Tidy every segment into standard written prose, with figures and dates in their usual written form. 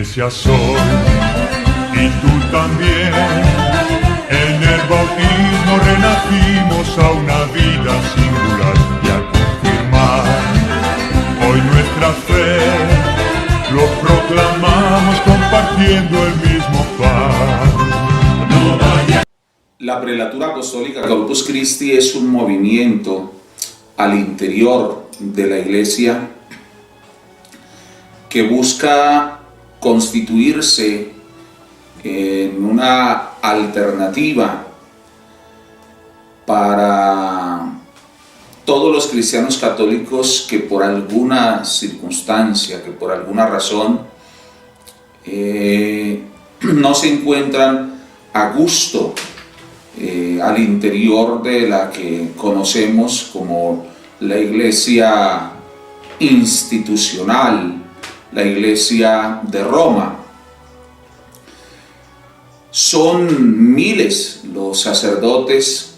iglesia soy, y tú también. En el bautismo renacimos a una vida singular, y a confirmar hoy nuestra fe, lo proclamamos compartiendo el mismo pan. La prelatura apostólica Corpus Christi es un movimiento al interior de la Iglesia que busca constituirse en una alternativa para todos los cristianos católicos que por alguna circunstancia, que por alguna razón no se encuentran a gusto al interior de la que conocemos como la Iglesia institucional, la Iglesia de Roma. Son miles los sacerdotes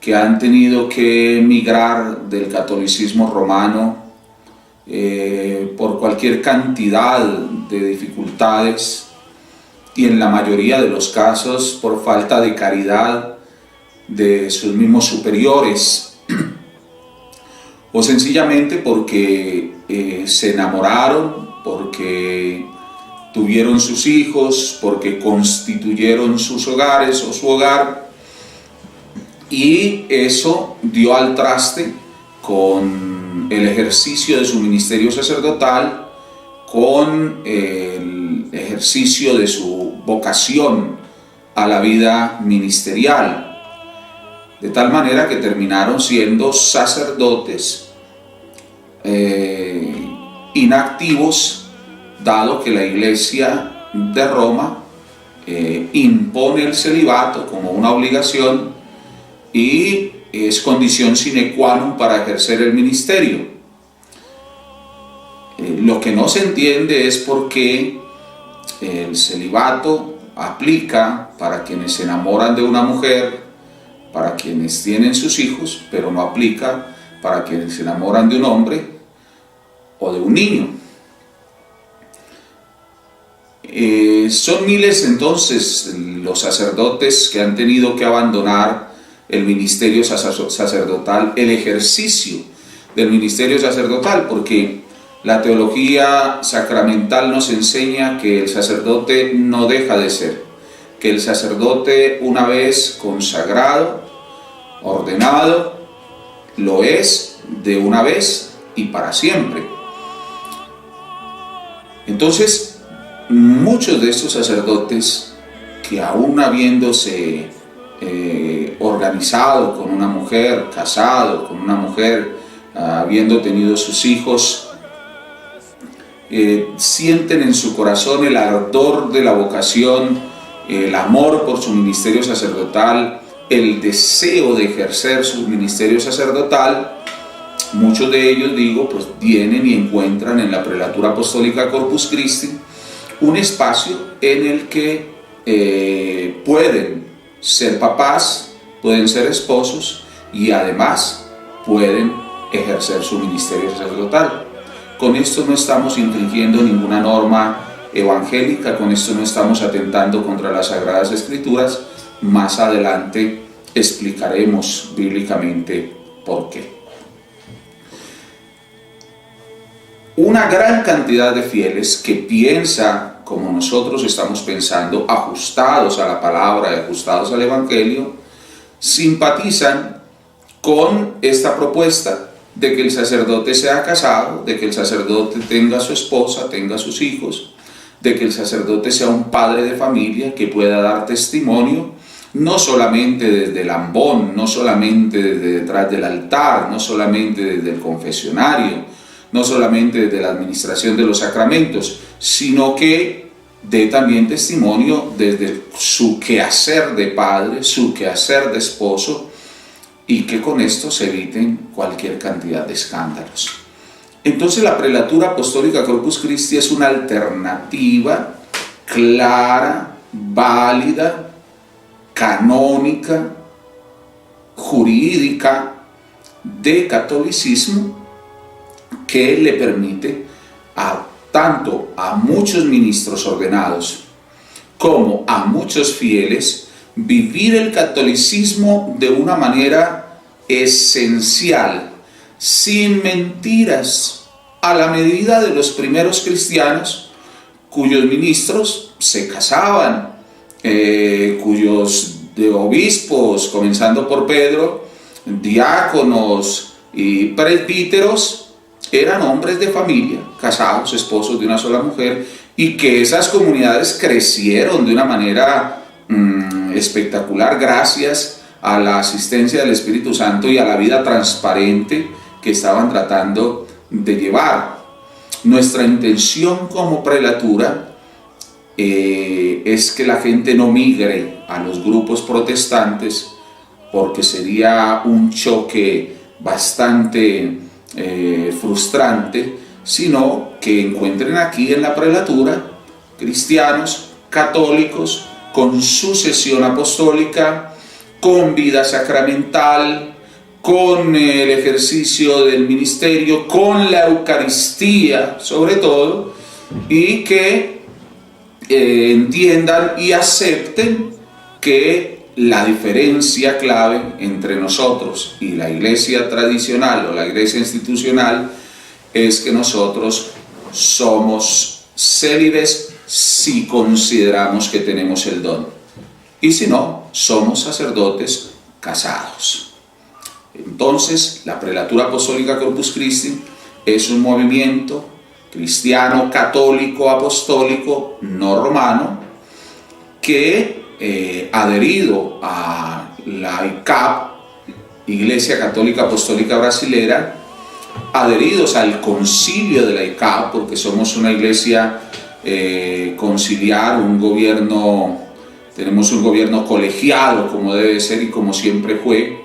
que han tenido que emigrar del catolicismo romano por cualquier cantidad de dificultades, y en la mayoría de los casos por falta de caridad de sus mismos superiores, o sencillamente porque se enamoraron, porque tuvieron sus hijos, porque constituyeron sus hogares o su hogar, y eso dio al traste con el ejercicio de su ministerio sacerdotal, con el ejercicio de su vocación a la vida ministerial, de tal manera que terminaron siendo sacerdotes inactivos, dado que la Iglesia de Roma impone el celibato como una obligación y es condición sine qua non para ejercer el ministerio. Lo que no se entiende es por qué el celibato aplica para quienes se enamoran de una mujer, para quienes tienen sus hijos, pero no aplica para quienes se enamoran de un hombre o de un niño. Son miles entonces los sacerdotes que han tenido que abandonar el ministerio sacerdotal, el ejercicio del ministerio sacerdotal, porque la teología sacramental nos enseña que el sacerdote no deja de ser, que el sacerdote, una vez consagrado, ordenado, lo es de una vez y para siempre. Entonces, muchos de estos sacerdotes que aún habiéndose organizado con una mujer, casado con una mujer, habiendo tenido sus hijos, sienten en su corazón el ardor de la vocación, el amor por su ministerio sacerdotal, el deseo de ejercer su ministerio sacerdotal. Muchos de ellos, pues vienen y encuentran en la prelatura apostólica Corpus Christi un espacio en el que pueden ser papás, pueden ser esposos y además pueden ejercer su ministerio sacerdotal. Con esto no estamos infringiendo ninguna norma evangélica, con esto no estamos atentando contra las Sagradas Escrituras. Más adelante explicaremos bíblicamente por qué. Una gran cantidad de fieles que piensa como nosotros estamos pensando, ajustados a la palabra y ajustados al Evangelio, simpatizan con esta propuesta de que el sacerdote sea casado, de que el sacerdote tenga a su esposa, tenga a sus hijos, de que el sacerdote sea un padre de familia que pueda dar testimonio, no solamente desde el ambón, no solamente desde detrás del altar, no solamente desde el confesionario, no solamente desde la administración de los sacramentos, sino que dé también testimonio desde su quehacer de padre, su quehacer de esposo, y que con esto se eviten cualquier cantidad de escándalos. Entonces la prelatura apostólica Corpus Christi es una alternativa clara, válida, canónica, jurídica, de catolicismo, que le permite a tanto a muchos ministros ordenados como a muchos fieles vivir el catolicismo de una manera esencial, sin mentiras, a la medida de los primeros cristianos cuyos ministros se casaban, cuyos obispos, comenzando por Pedro, diáconos y presbíteros, eran hombres de familia, casados, esposos de una sola mujer, y que esas comunidades crecieron de una manera espectacular gracias a la asistencia del Espíritu Santo y a la vida transparente que estaban tratando de llevar. Nuestra intención como prelatura es que la gente no migre a los grupos protestantes, porque sería un choque bastante frustrante, sino que encuentren aquí en la prelatura cristianos católicos con sucesión apostólica, con vida sacramental, con el ejercicio del ministerio, con la Eucaristía sobre todo, y que entiendan y acepten que la diferencia clave entre nosotros y la iglesia tradicional o la iglesia institucional es que nosotros somos célibes si consideramos que tenemos el don, y si no, somos sacerdotes casados. Entonces, la Prelatura Apostólica Corpus Christi es un movimiento cristiano, católico, apostólico, no romano, que adherido a la ICAP, Iglesia Católica Apostólica Brasilera, adheridos al concilio de la ICAP, porque somos una iglesia conciliar, tenemos un gobierno colegiado como debe ser y como siempre fue,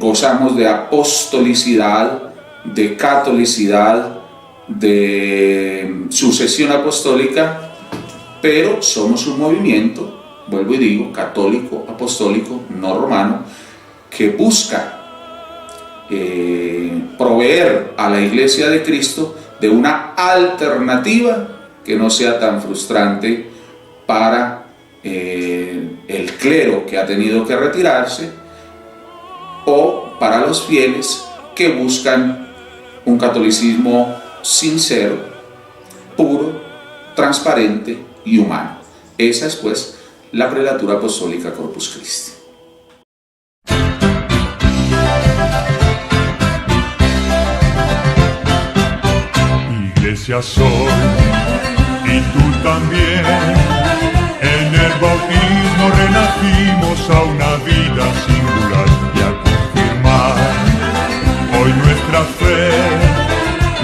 gozamos de apostolicidad, de catolicidad, de sucesión apostólica, pero somos un movimiento, vuelvo y digo, católico, apostólico, no romano, que busca proveer a la Iglesia de Cristo de una alternativa que no sea tan frustrante para el clero que ha tenido que retirarse, o para los fieles que buscan un catolicismo sincero, puro, transparente y humano. Esa es pues la Prelatura Apostólica Corpus Christi. Iglesia soy, y tú también. En el bautismo renacimos a una vida singular, y a confirmar hoy nuestra fe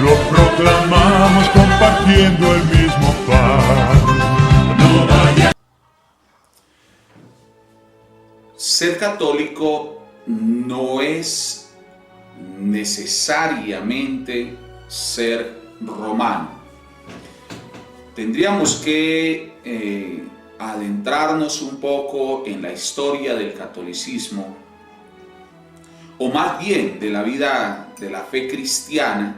lo proclamamos compartiendo el mismo pan. No vaya. Ser católico no es necesariamente ser romano. Tendríamos que adentrarnos un poco en la historia del catolicismo, o más bien de la vida de la fe cristiana,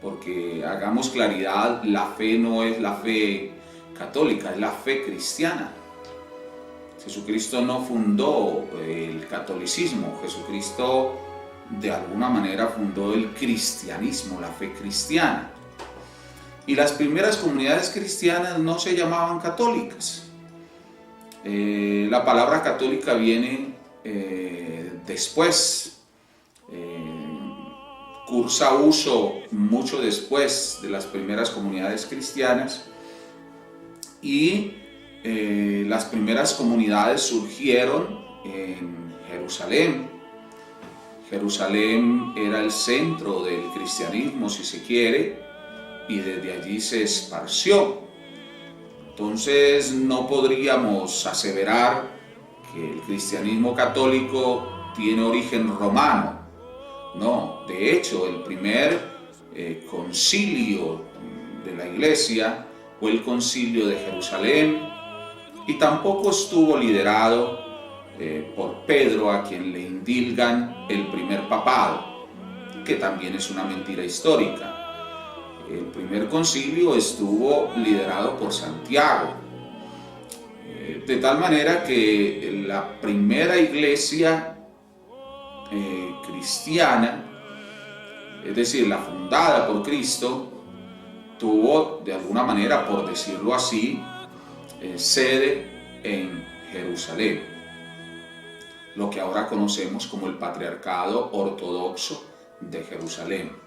porque hagamos claridad, la fe no es la fe católica, es la fe cristiana. Jesucristo no fundó el catolicismo, Jesucristo de alguna manera fundó el cristianismo, la fe cristiana. Y las primeras comunidades cristianas no se llamaban católicas. La palabra católica viene después, cursa uso mucho después de las primeras comunidades cristianas, y las primeras comunidades surgieron en Jerusalén. Jerusalén era el centro del cristianismo, si se quiere, y desde allí se esparció. Entonces no podríamos aseverar que el cristianismo católico tiene origen romano. No, de hecho, el primer concilio de la Iglesia fue el concilio de Jerusalén, y tampoco estuvo liderado por Pedro, a quien le indilgan el primer papado, que también es una mentira histórica. El primer concilio estuvo liderado por Santiago, de tal manera que la primera iglesia cristiana, es decir, la fundada por Cristo, tuvo de alguna manera, por decirlo así, sede en Jerusalén, lo que ahora conocemos como el Patriarcado Ortodoxo de Jerusalén.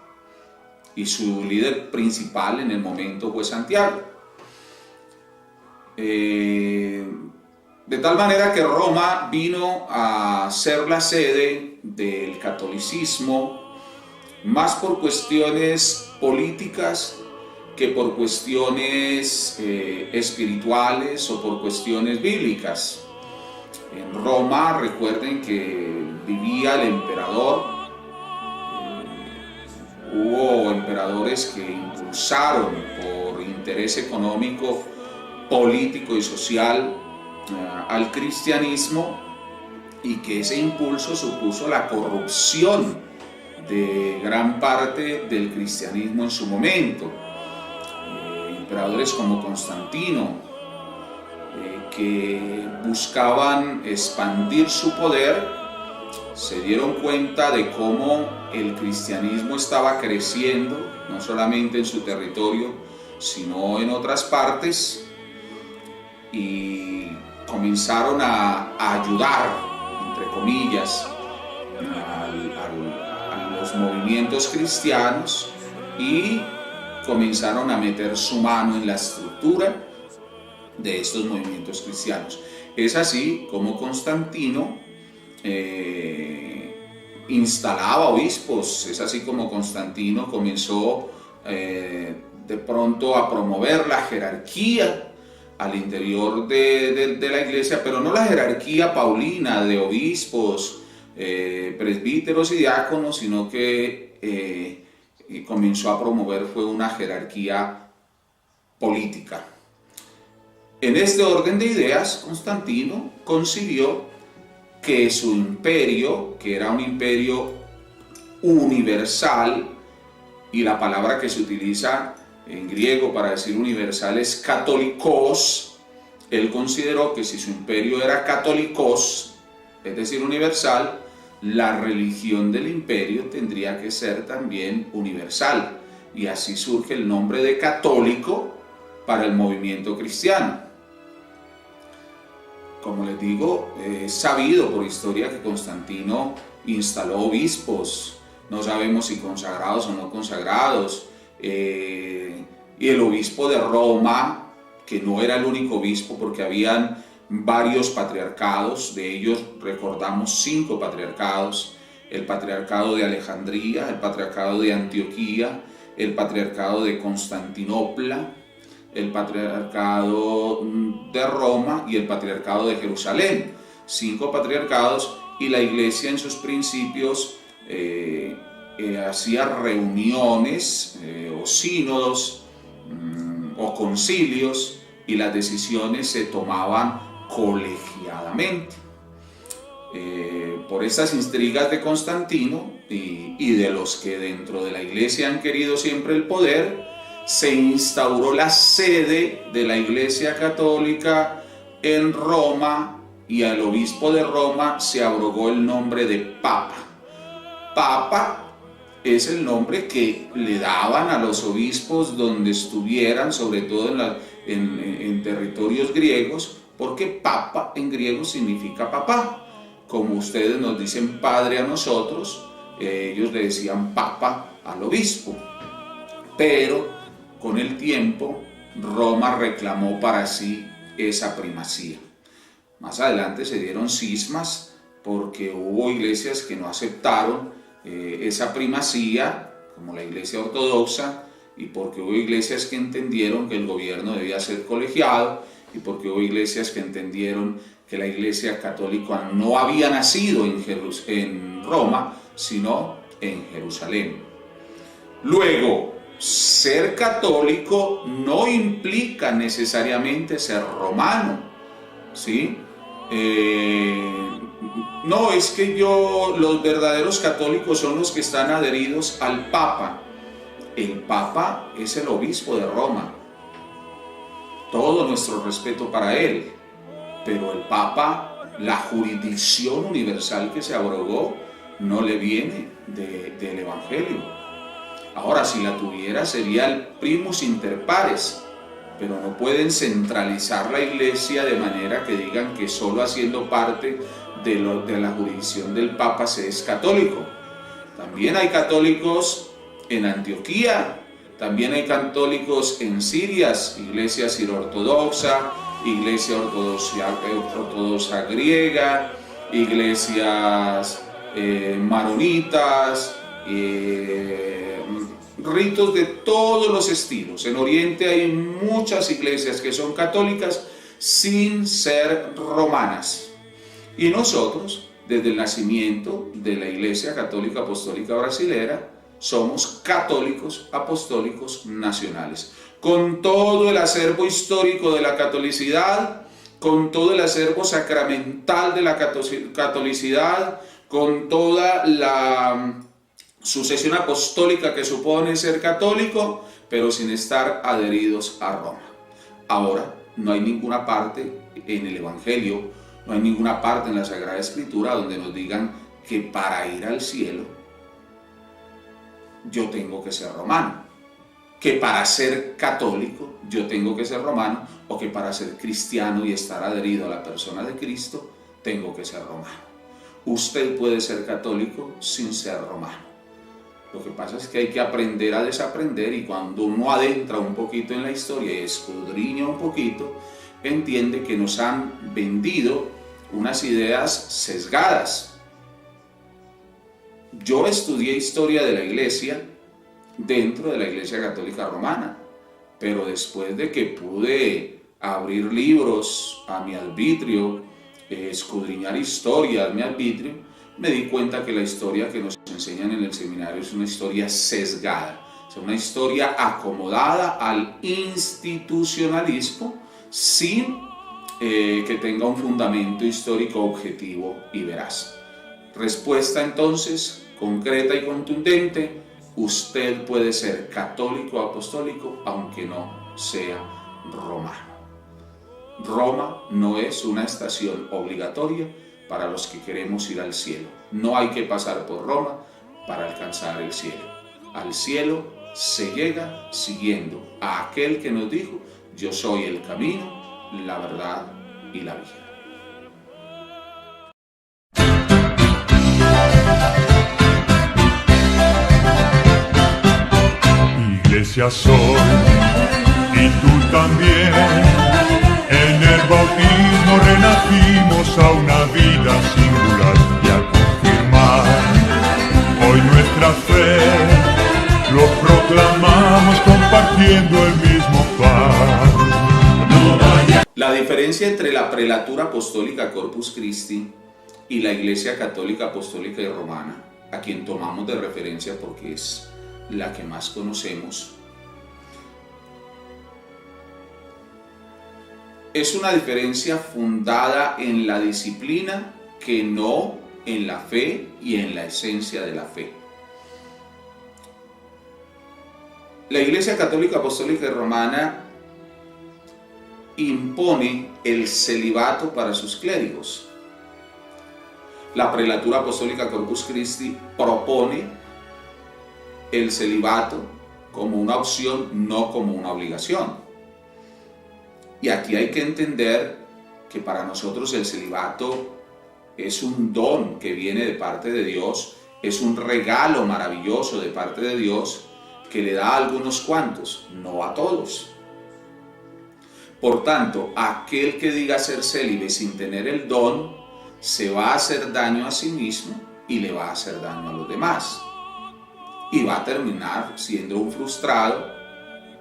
Y su líder principal en el momento fue Santiago. De tal manera que Roma vino a ser la sede del catolicismo, más por cuestiones políticas que por cuestiones espirituales o por cuestiones bíblicas. En Roma, recuerden que vivía el emperador. Hubo emperadores que impulsaron por interés económico, político y social al cristianismo, y que ese impulso supuso la corrupción de gran parte del cristianismo en su momento. Emperadores como Constantino, que buscaban expandir su poder, se dieron cuenta de cómo el cristianismo estaba creciendo, no solamente en su territorio, sino en otras partes, y comenzaron a ayudar, entre comillas, a los movimientos cristianos, y comenzaron a meter su mano en la estructura de estos movimientos cristianos. Es así como Constantino instalaba obispos, es así como Constantino comenzó de pronto a promover la jerarquía al interior de la iglesia, pero no la jerarquía paulina de obispos, presbíteros y diáconos, sino que comenzó a promover fue una jerarquía política. En este orden de ideas, Constantino concibió que su imperio, que era un imperio universal, y la palabra que se utiliza en griego para decir universal es católicos, él consideró que si su imperio era católicos, es decir, universal, la religión del imperio tendría que ser también universal, y así surge el nombre de católico para el movimiento cristiano. Como les digo, es sabido por historia que Constantino instaló obispos, no sabemos si consagrados o no consagrados, y el obispo de Roma, que no era el único obispo porque habían varios patriarcados, de ellos recordamos 5 patriarcados: el patriarcado de Alejandría, el patriarcado de Antioquía, el patriarcado de Constantinopla, el patriarcado de Roma y el patriarcado de Jerusalén. 5 patriarcados, y la iglesia en sus principios hacía reuniones o sínodos o concilios, y las decisiones se tomaban colegiadamente. Por estas intrigas de Constantino y de los que dentro de la iglesia han querido siempre el poder, se instauró la sede de la Iglesia Católica en Roma, y al obispo de Roma se abrogó el nombre de Papa. Papa es el nombre que le daban a los obispos donde estuvieran, sobre todo en territorios griegos, porque Papa en griego significa papá. Como ustedes nos dicen padre a nosotros, ellos le decían Papa al obispo. Pero con el tiempo, Roma reclamó para sí esa primacía. Más adelante se dieron cismas porque hubo iglesias que no aceptaron esa primacía, como la iglesia ortodoxa, y porque hubo iglesias que entendieron que el gobierno debía ser colegiado, y porque hubo iglesias que entendieron que la iglesia católica no había nacido en Roma, sino en Jerusalén. Luego, ser católico no implica necesariamente ser romano, ¿sí? No es que los verdaderos católicos son los que están adheridos al Papa. El Papa es el obispo de Roma. Todo nuestro respeto para él. Pero el Papa, la jurisdicción universal que se abrogó, no le viene del Evangelio. Ahora, si la tuviera, sería el primus inter pares. Pero no pueden centralizar la iglesia de manera que digan que solo haciendo parte de la jurisdicción del Papa se es católico. También hay católicos en Antioquía, también hay católicos en Siria, iglesia sirio-ortodoxa, iglesia ortodoxa griega, iglesias maronitas, ritos de todos los estilos. En Oriente hay muchas iglesias que son católicas sin ser romanas. Y nosotros, desde el nacimiento de la Iglesia Católica Apostólica Brasilera, somos católicos apostólicos nacionales. Con todo el acervo histórico de la catolicidad, con todo el acervo sacramental de la catolicidad, con toda la sucesión apostólica que supone ser católico, pero sin estar adheridos a Roma. Ahora, no hay ninguna parte en el Evangelio, no hay ninguna parte en la Sagrada Escritura donde nos digan que para ir al cielo yo tengo que ser romano, que para ser católico yo tengo que ser romano, o que para ser cristiano y estar adherido a la persona de Cristo tengo que ser romano. Usted puede ser católico sin ser romano. Lo que pasa es que hay que aprender a desaprender, y cuando uno adentra un poquito en la historia y escudriña un poquito, entiende que nos han vendido unas ideas sesgadas. Yo estudié historia de la Iglesia dentro de la Iglesia Católica Romana, pero después de que pude abrir libros a mi arbitrio, escudriñar historia a mi arbitrio, me di cuenta que la historia que nos enseñan en el seminario es una historia sesgada, o sea, una historia acomodada al institucionalismo sin que tenga un fundamento histórico objetivo y veraz. Respuesta entonces concreta y contundente: usted puede ser católico apostólico aunque no sea romano. Roma no es una estación obligatoria para los que queremos ir al cielo. No hay que pasar por Roma para alcanzar el cielo. Al cielo se llega siguiendo a aquel que nos dijo: yo soy el camino, la verdad y la vida. Iglesia soy, y tú también. En el bautismo renacimos a una vida singular, y al confirmar hoy nuestra fe, lo proclamamos compartiendo el mismo pan. La diferencia entre la prelatura apostólica Corpus Christi y la Iglesia Católica Apostólica y Romana, a quien tomamos de referencia porque es la que más conocemos, es una diferencia fundada en la disciplina que no en la fe y en la esencia de la fe. La Iglesia Católica Apostólica y Romana impone el celibato para sus clérigos. La prelatura apostólica Corpus Christi propone el celibato como una opción, no como una obligación. Y aquí hay que entender que para nosotros el celibato es un don que viene de parte de Dios, es un regalo maravilloso de parte de Dios que le da a algunos cuantos, no a todos. Por tanto, aquel que diga ser célibe sin tener el don, se va a hacer daño a sí mismo y le va a hacer daño a los demás. Y va a terminar siendo un frustrado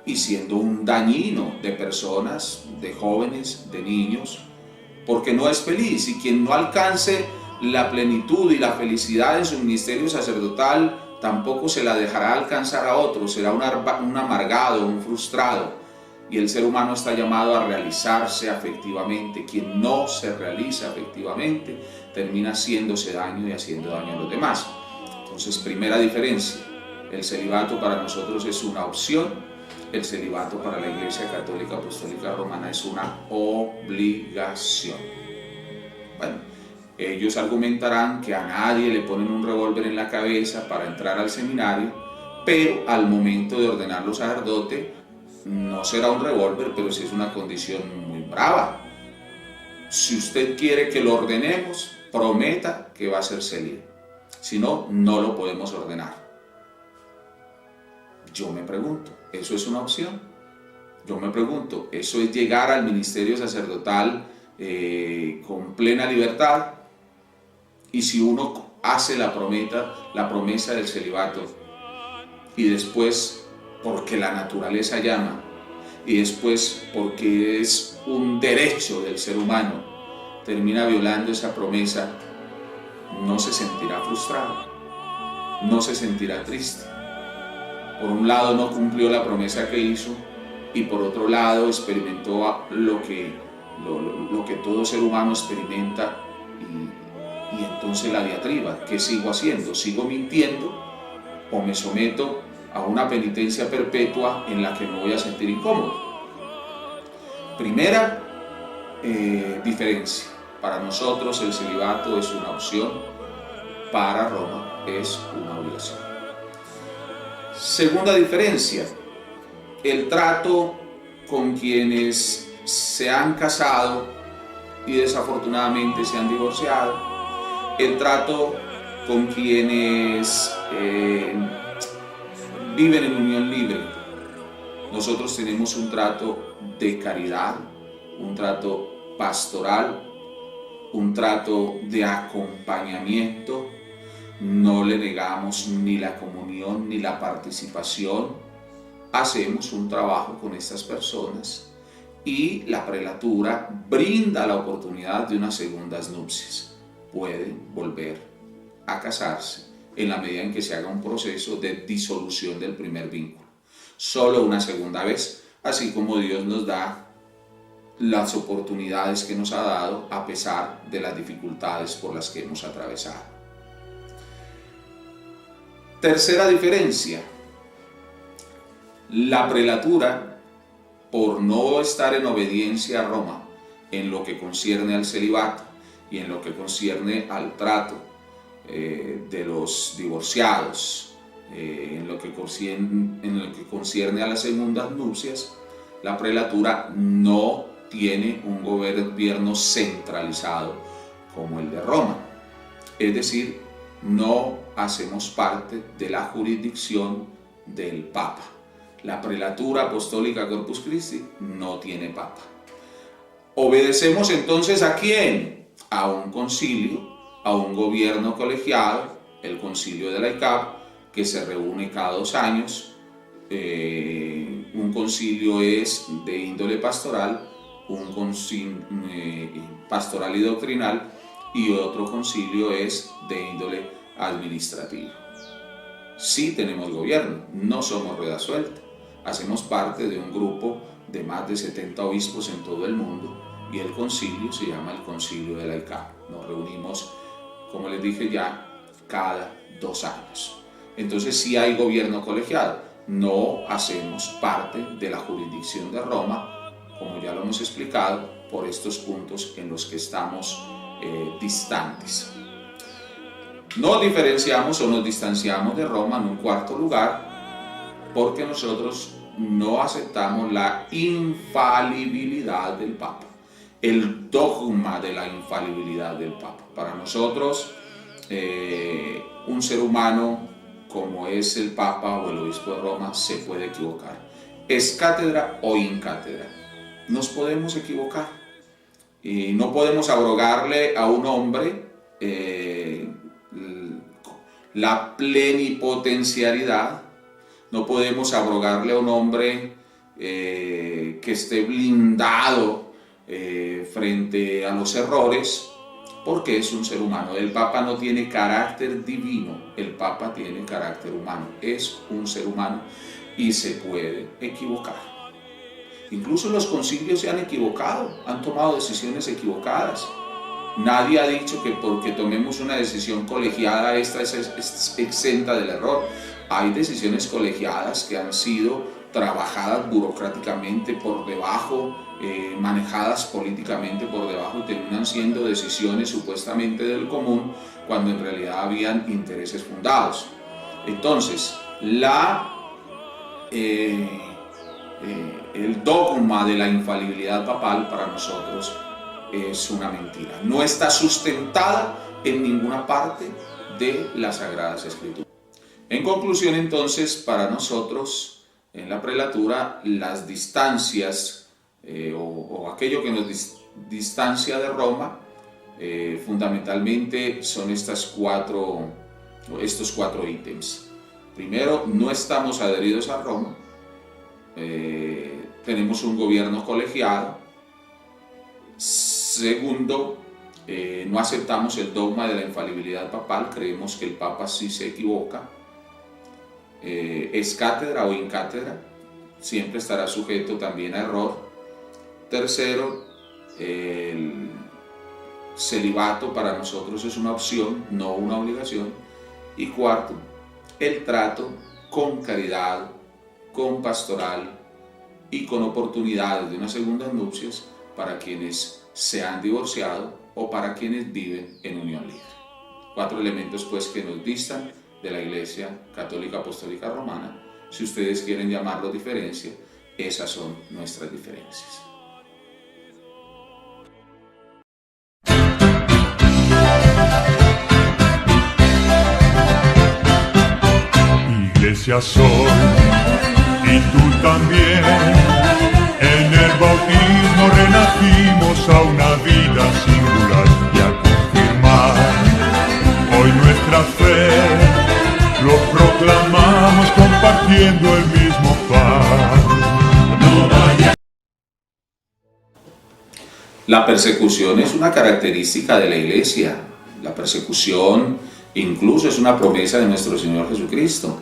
y siendo un dañino de personas, de jóvenes, de niños, porque no es feliz. Y quien no alcance la plenitud y la felicidad en su ministerio sacerdotal, tampoco se la dejará alcanzar a otros, será un amargado, un frustrado. Y el ser humano está llamado a realizarse afectivamente. Quien no se realiza afectivamente termina haciéndose daño y haciendo daño a los demás. Entonces, primera diferencia: El celibato para nosotros es una opción, el celibato para la Iglesia Católica Apostólica Romana es una obligación. Bueno, ellos argumentarán que a nadie le ponen un revólver en la cabeza para entrar al seminario, pero al momento de ordenarlo sacerdote no será un revólver, pero sí es una condición muy brava. Si usted quiere que lo ordenemos, prometa que va a ser célibe. Si no, no lo podemos ordenar. Yo me pregunto, ¿eso es una opción? Yo me pregunto, ¿eso es llegar al ministerio sacerdotal con plena libertad? Y si uno hace la promesa del celibato y después, porque la naturaleza llama, y después, porque es un derecho del ser humano, termina violando esa promesa, no se sentirá frustrado, no se sentirá triste. Por un lado no cumplió la promesa que hizo y por otro lado experimentó lo que todo ser humano experimenta y entonces la diatriba, ¿qué sigo haciendo? ¿Sigo mintiendo o me someto a una penitencia perpetua en la que me voy a sentir incómodo? Primera diferencia, para nosotros el celibato es una opción, para Roma es una obligación. Segunda diferencia, el trato con quienes se han casado y desafortunadamente se han divorciado, el trato con quienes viven en unión libre. Nosotros tenemos un trato de caridad, un trato pastoral, un trato de acompañamiento. No le negamos ni la comunión ni la participación. Hacemos un trabajo con estas personas y la prelatura brinda la oportunidad de unas segundas nupcias. Pueden volver a casarse en la medida en que se haga un proceso de disolución del primer vínculo. Solo una segunda vez, así como Dios nos da las oportunidades que nos ha dado a pesar de las dificultades por las que hemos atravesado. Tercera diferencia, la prelatura, por no estar en obediencia a Roma en lo que concierne al celibato y en lo que concierne al trato de los divorciados, en lo que concierne a las segundas nupcias, la prelatura no tiene un gobierno centralizado como el de Roma. Es decir, no hacemos parte de la jurisdicción del Papa. La prelatura apostólica Corpus Christi no tiene Papa. ¿Obedecemos entonces a quién? A un concilio, a un gobierno colegiado, el concilio de la ICAP, que se reúne cada 2 años. Un concilio es de índole pastoral, un concilio pastoral y doctrinal, y otro concilio es de índole administrativo. Sí tenemos gobierno, no somos rueda suelta, hacemos parte de un grupo de más de 70 obispos en todo el mundo y el concilio se llama el Concilio de la ICAP. Nos reunimos, como les dije ya, cada 2 años. Entonces sí hay gobierno colegiado, no hacemos parte de la jurisdicción de Roma, como ya lo hemos explicado, por estos puntos en los que estamos distantes. Nos diferenciamos o nos distanciamos de Roma en un cuarto lugar porque nosotros no aceptamos la infalibilidad del Papa, el dogma de la infalibilidad del Papa. Para nosotros, un ser humano como es el Papa o el Obispo de Roma se puede equivocar. Es cátedra o incátedra. Nos podemos equivocar. Y no podemos abrogarle a un hombre la plenipotencialidad, no podemos abrogarle a un hombre que esté blindado frente a los errores, porque es un ser humano. El Papa no tiene carácter divino, el Papa tiene carácter humano, es un ser humano y se puede equivocar. Incluso los concilios se han equivocado, han tomado decisiones equivocadas. Nadie ha dicho que porque tomemos una decisión colegiada esta es exenta del error. hay decisiones colegiadas que han sido trabajadas burocráticamente por debajo, manejadas políticamente por debajo, y terminan siendo decisiones supuestamente del común cuando en realidad habían intereses fundados. Entonces, el dogma de la infalibilidad papal para nosotros es una mentira. No está sustentada en ninguna parte de las Sagradas Escrituras. En conclusión, entonces, para nosotros en la prelatura, las distancias o aquello que nos distancia de Roma fundamentalmente son estos cuatro ítems. Primero, no estamos adheridos a Roma. Tenemos un gobierno colegiado. Segundo, no aceptamos el dogma de la infalibilidad papal, creemos que el Papa sí se equivoca, es cátedra o incátedra, siempre estará sujeto también a error. Tercero, el celibato para nosotros es una opción, no una obligación. Y cuarto, el trato con caridad, con pastoral y con oportunidades de unas segundas nupcias para quienes se han divorciado o para quienes viven en unión libre. 4 elementos pues que nos distan de la Iglesia Católica Apostólica Romana. Si ustedes quieren llamarlo diferencia, esas son nuestras diferencias. Iglesia soy, y tú también. En el bautismo renacimos a una vida singular, y a confirmar hoy nuestra fe, lo proclamamos compartiendo el mismo pan. No vaya. La persecución es una característica de la Iglesia. La persecución incluso es una promesa de nuestro Señor Jesucristo.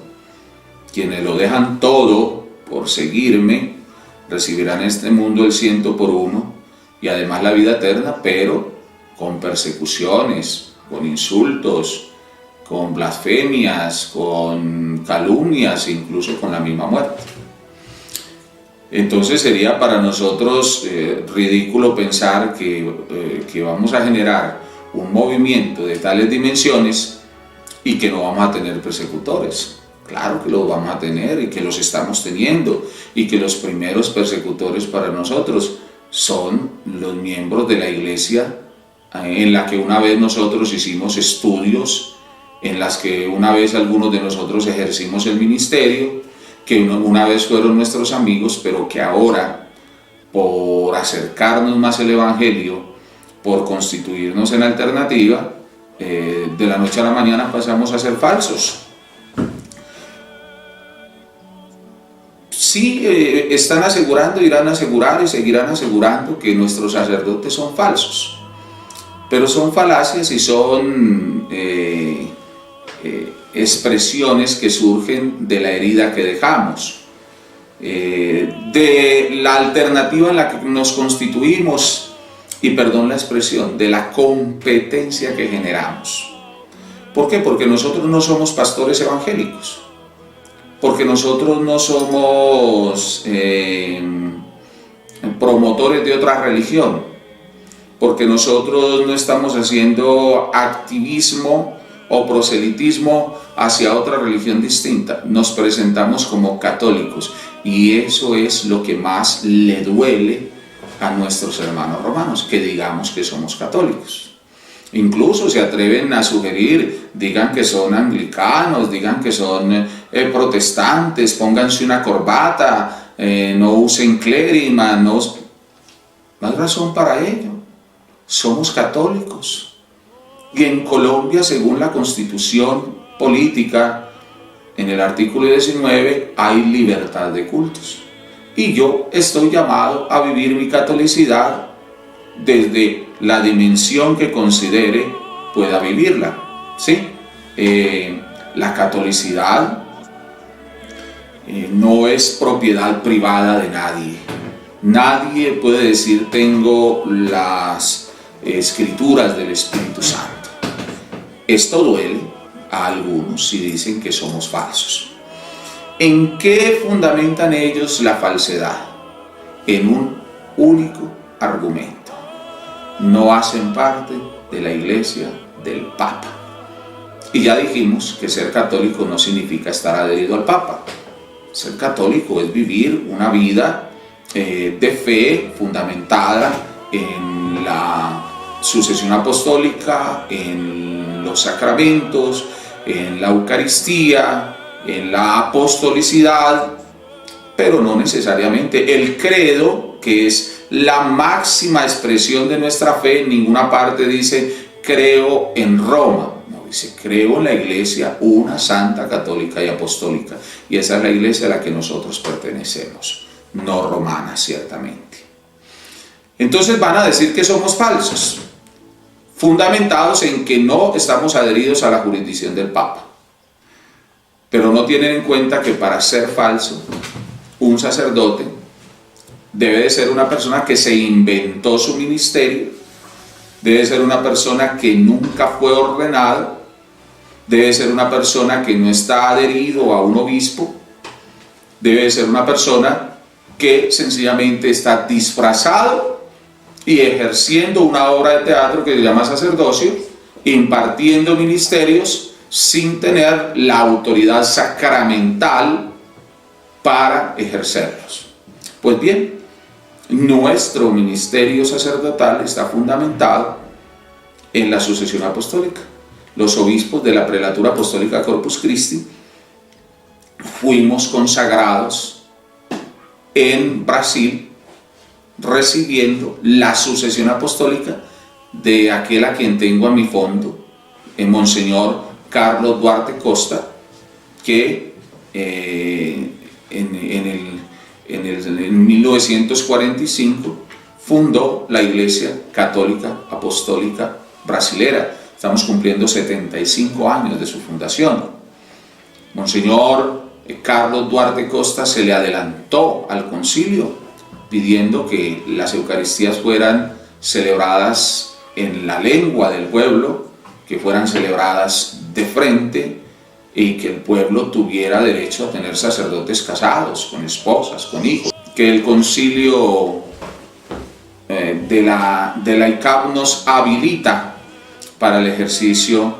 Quienes lo dejan todo por seguirme recibirán en este mundo el 100 por 1 y además la vida eterna, pero con persecuciones, con insultos, con blasfemias, con calumnias, incluso con la misma muerte. Entonces sería para nosotros ridículo pensar que vamos a generar un movimiento de tales dimensiones y que no vamos a tener persecutores. Claro que los vamos a tener y que los estamos teniendo, y que los primeros persecutores para nosotros son los miembros de la Iglesia en la que una vez nosotros hicimos estudios, en las que una vez algunos de nosotros ejercimos el ministerio, que una vez fueron nuestros amigos, pero que ahora, por acercarnos más al Evangelio, por constituirnos en alternativa, de la noche a la mañana pasamos a ser falsos. Sí, están asegurando, irán a asegurar y seguirán asegurando que nuestros sacerdotes son falsos, pero son falacias y son expresiones que surgen de la herida que dejamos, de la alternativa en la que nos constituimos y, perdón la expresión, de la competencia que generamos. ¿Por qué? Porque nosotros no somos pastores evangélicos, porque nosotros no somos promotores de otra religión, porque nosotros no estamos haciendo activismo o proselitismo hacia otra religión distinta. Nos presentamos como católicos, y eso es lo que más le duele a nuestros hermanos romanos, que digamos que somos católicos. Incluso se atreven a sugerir, digan que son anglicanos, digan que son protestantes, pónganse una corbata, no usen clérima, no hay razón para ello. Somos católicos. Y en Colombia, según la Constitución política, en el artículo 19, hay libertad de cultos. Y yo estoy llamado a vivir mi catolicidad desde la dimensión que considere pueda vivirla, ¿sí? La catolicidad no es propiedad privada de nadie. Nadie puede decir tengo las escrituras del Espíritu Santo. Esto duele, a algunos si dicen que somos falsos. ¿En qué fundamentan ellos la falsedad? En un único argumento: no hacen parte de la Iglesia del Papa. Y ya dijimos que ser católico no significa estar adherido al Papa. Ser católico es vivir una vida de fe fundamentada en la sucesión apostólica, en los sacramentos, en la Eucaristía, en la apostolicidad, pero no necesariamente el credo, que es la máxima expresión de nuestra fe. En ninguna parte dice creo en Roma, no, dice creo en la Iglesia una santa, católica y apostólica, y esa es la Iglesia a la que nosotros pertenecemos, no romana ciertamente. Entonces van a decir que somos falsos, fundamentados en que no estamos adheridos a la jurisdicción del Papa, pero no tienen en cuenta que para ser falso, un sacerdote debe de ser una persona que se inventó su ministerio, debe ser una persona que nunca fue ordenado, debe ser una persona que no está adherido a un obispo, debe ser una persona que sencillamente está disfrazado y ejerciendo una obra de teatro que se llama sacerdocio, impartiendo ministerios sin tener la autoridad sacramental para ejercerlos. Pues bien, nuestro ministerio sacerdotal está fundamentado en la sucesión apostólica. Los obispos de la prelatura apostólica Corpus Christi fuimos consagrados en Brasil, recibiendo la sucesión apostólica de aquel a quien tengo a mi fondo, el Monseñor Carlos Duarte Costa, que en 1945 fundó la Iglesia Católica Apostólica Brasilera. Estamos cumpliendo 75 años de su fundación. Monseñor Carlos Duarte Costa se le adelantó al concilio pidiendo que las Eucaristías fueran celebradas en la lengua del pueblo, que fueran celebradas de frente y que el pueblo tuviera derecho a tener sacerdotes casados, con esposas, con hijos. Que el concilio de la ICAP nos habilita para el ejercicio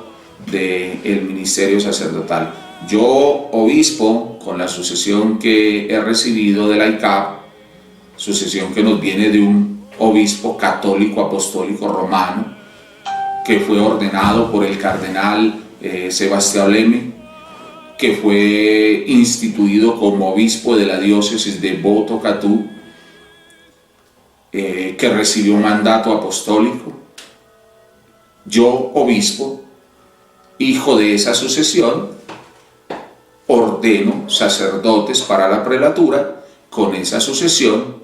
del ministerio sacerdotal. Yo, obispo, con la sucesión que he recibido de la ICAP, sucesión que nos viene de un obispo católico apostólico romano, que fue ordenado por el cardenal Sebastián Leme, que fue instituido como obispo de la diócesis de Botucatu, que recibió un mandato apostólico. Yo, obispo, hijo de esa sucesión, ordeno sacerdotes para la prelatura con esa sucesión,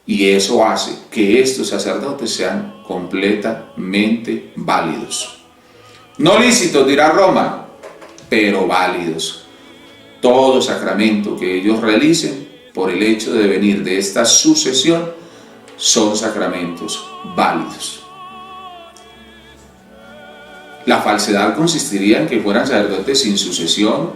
y eso hace que estos sacerdotes sean completamente válidos. No lícitos, dirá Roma, pero válidos. Todo sacramento que ellos realicen por el hecho de venir de esta sucesión son sacramentos válidos. La falsedad consistiría en que fueran sacerdotes sin sucesión,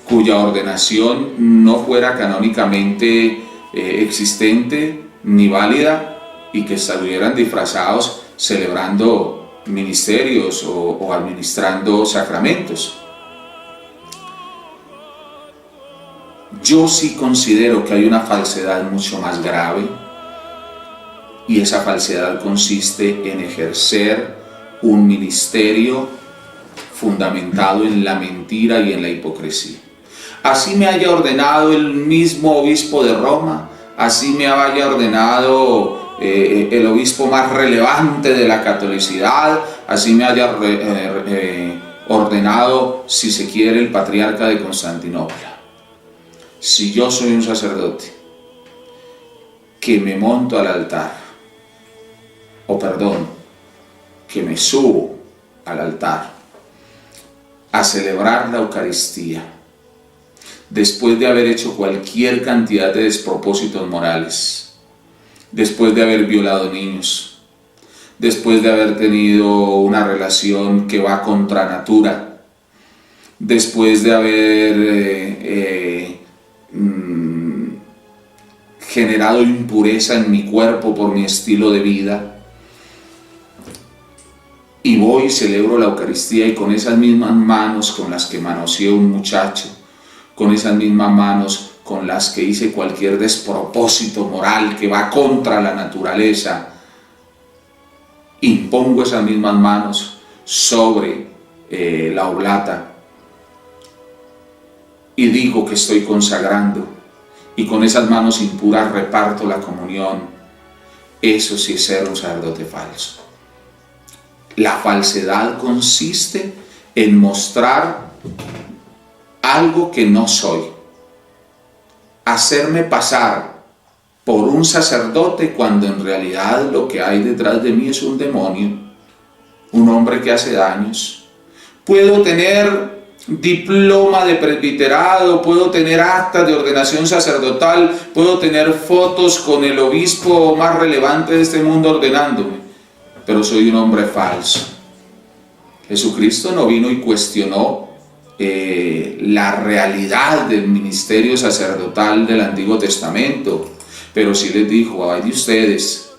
cuya ordenación no fuera canónicamente existente ni válida, y que estuvieran disfrazados celebrando ministerios o administrando sacramentos. Yo sí considero que hay una falsedad mucho más grave, y esa falsedad consiste en ejercer un ministerio fundamentado en la mentira y en la hipocresía. Así me haya ordenado el mismo obispo de Roma, así me haya ordenado el obispo más relevante de la catolicidad, así me haya ordenado, si se quiere, el patriarca de Constantinopla. Si yo soy un sacerdote que me monto al altar, que me subo al altar a celebrar la Eucaristía, después de haber hecho cualquier cantidad de despropósitos morales, después de haber violado niños, después de haber tenido una relación que va contra natura, después de haber generado impureza en mi cuerpo por mi estilo de vida, y voy y celebro la Eucaristía, y con esas mismas manos con las que manoseé a un muchacho, con esas mismas manos con las que hice cualquier despropósito moral que va contra la naturaleza, impongo esas mismas manos sobre la oblata y digo que estoy consagrando, y con esas manos impuras reparto la comunión. Eso sí es ser un sacerdote falso. La falsedad consiste en mostrar algo que no soy, hacerme pasar por un sacerdote cuando en realidad lo que hay detrás de mí es un demonio, un hombre que hace daños. Puedo tener diploma de presbiterado, puedo tener actas de ordenación sacerdotal, puedo tener fotos con el obispo más relevante de este mundo ordenándome, pero soy un hombre falso. Jesucristo no vino y cuestionó la realidad del ministerio sacerdotal del Antiguo Testamento, pero sí les dijo: ay de ustedes,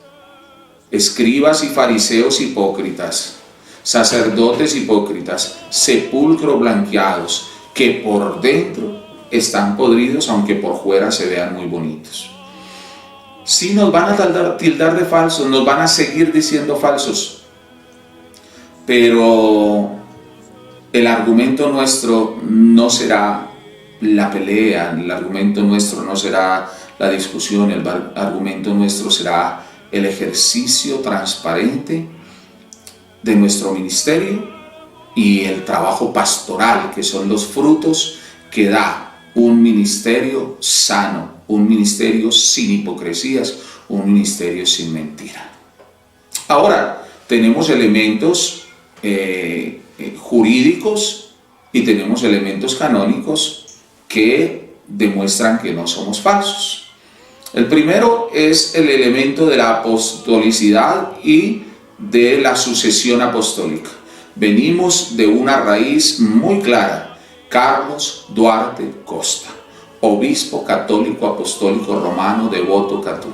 escribas y fariseos hipócritas, sacerdotes hipócritas, sepulcros blanqueados, que por dentro están podridos, aunque por fuera se vean muy bonitos. Sí, nos van a tildar de falsos, nos van a seguir diciendo falsos, pero el argumento nuestro no será la pelea, el argumento nuestro no será la discusión, el argumento nuestro será el ejercicio transparente de nuestro ministerio y el trabajo pastoral, que son los frutos que da un ministerio sano, un ministerio sin hipocresías, un ministerio sin mentira. Ahora, tenemos elementos jurídicos y tenemos elementos canónicos que demuestran que no somos falsos. El primero es el elemento de la apostolicidad y de la sucesión apostólica. Venimos de una raíz muy clara: Carlos Duarte Costa, obispo católico apostólico romano devoto catú,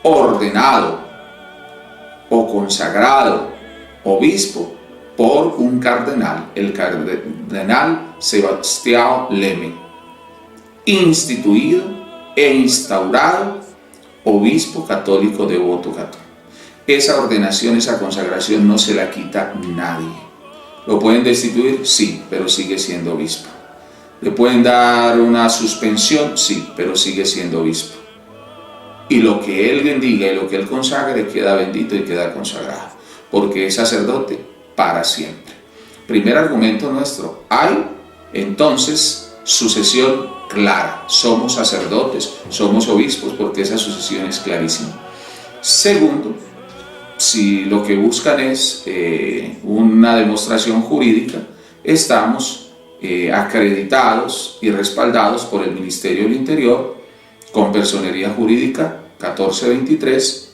ordenado o consagrado obispo por un cardenal, el cardenal Sebastião Leme, instituido e instaurado obispo católico devoto catú. Esa ordenación, esa consagración no se la quita nadie. ¿Lo pueden destituir? Sí, pero sigue siendo obispo. ¿Le pueden dar una suspensión? Sí, pero sigue siendo obispo. Y lo que él bendiga y lo que él consagre queda bendito y queda consagrado, porque es sacerdote para siempre. Primer argumento nuestro: hay entonces sucesión clara. Somos sacerdotes, somos obispos, porque esa sucesión es clarísima. Segundo, si lo que buscan es una demostración jurídica, estamos acreditados y respaldados por el Ministerio del Interior con Personería Jurídica 1423,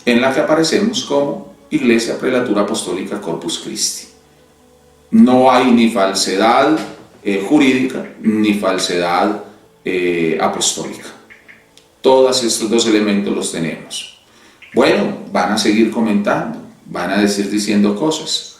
en la que aparecemos como Iglesia Prelatura Apostólica Corpus Christi. No hay ni falsedad jurídica ni falsedad apostólica. Todos estos dos elementos los tenemos. Bueno, van a seguir comentando, van a diciendo cosas,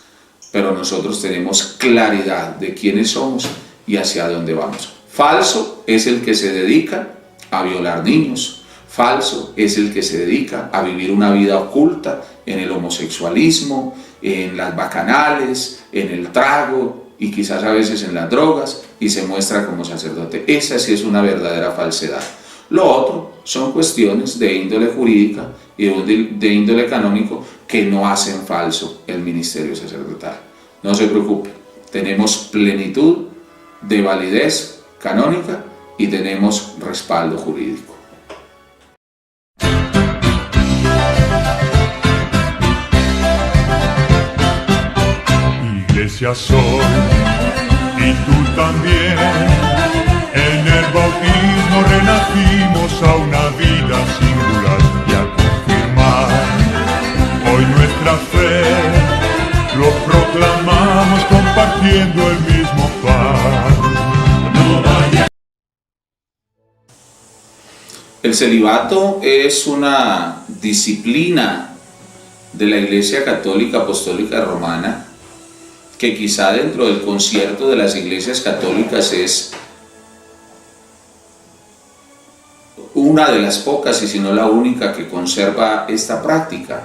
pero nosotros tenemos claridad de quiénes somos y hacia dónde vamos. Falso es el que se dedica a violar niños. Falso es el que se dedica a vivir una vida oculta en el homosexualismo, en las bacanales, en el trago y quizás a veces en las drogas, y se muestra como sacerdote. Esa sí es una verdadera falsedad. Lo otro son cuestiones de índole jurídica y de índole canónico que no hacen falso el ministerio sacerdotal. No se preocupe, tenemos plenitud de validez canónica y tenemos respaldo jurídico. Iglesia soy, y tú también. En el bautismo renacimos a una vida singular y a confirmar hoy nuestra fe. Lo proclamamos compartiendo el mismo El celibato es una disciplina de la Iglesia Católica Apostólica Romana que quizá dentro del concierto de las iglesias católicas es una de las pocas, y si no la única, que conserva esta práctica.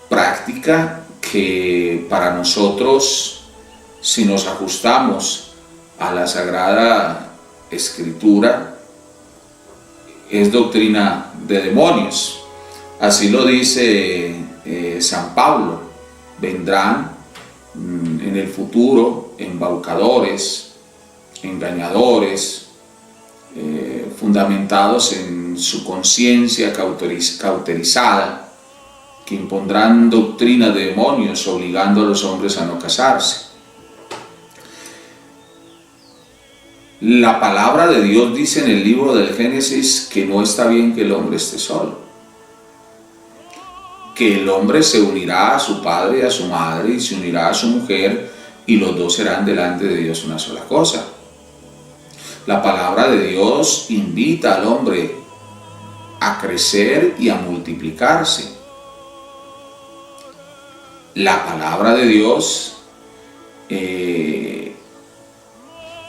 Práctica que para nosotros, si nos ajustamos a la Sagrada Escritura, es doctrina de demonios. Así lo dice San Pablo: vendrán en el futuro embaucadores, engañadores, fundamentados en su conciencia cauterizada, que impondrán doctrina de demonios, obligando a los hombres a no casarse. La palabra de Dios dice en el libro del Génesis que no está bien que el hombre esté solo, que el hombre se unirá a su padre y a su madre y se unirá a su mujer, y los dos serán delante de Dios una sola cosa. La palabra de Dios invita al hombre a crecer y a multiplicarse. La palabra de Dios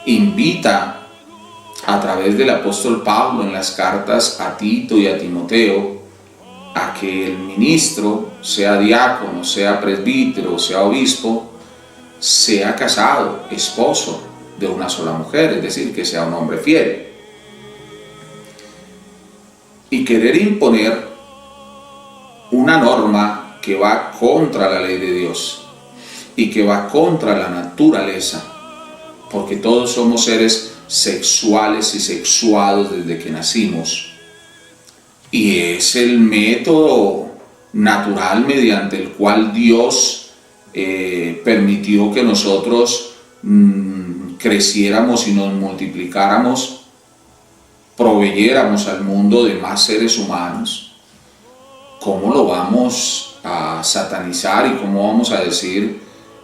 invita a través del apóstol Pablo en las cartas a Tito y a Timoteo a que el ministro, sea diácono, sea presbítero, sea obispo, sea casado, esposo de una sola mujer, es decir, que sea un hombre fiel. Y querer imponer una norma que va contra la ley de Dios y que va contra la naturaleza, porque todos somos seres sexuales y sexuados desde que nacimos, y es el método natural mediante el cual Dios permitió que nosotros creciéramos y nos multiplicáramos, proveyéramos al mundo de más seres humanos. ¿Cómo lo vamos a satanizar y cómo vamos a decir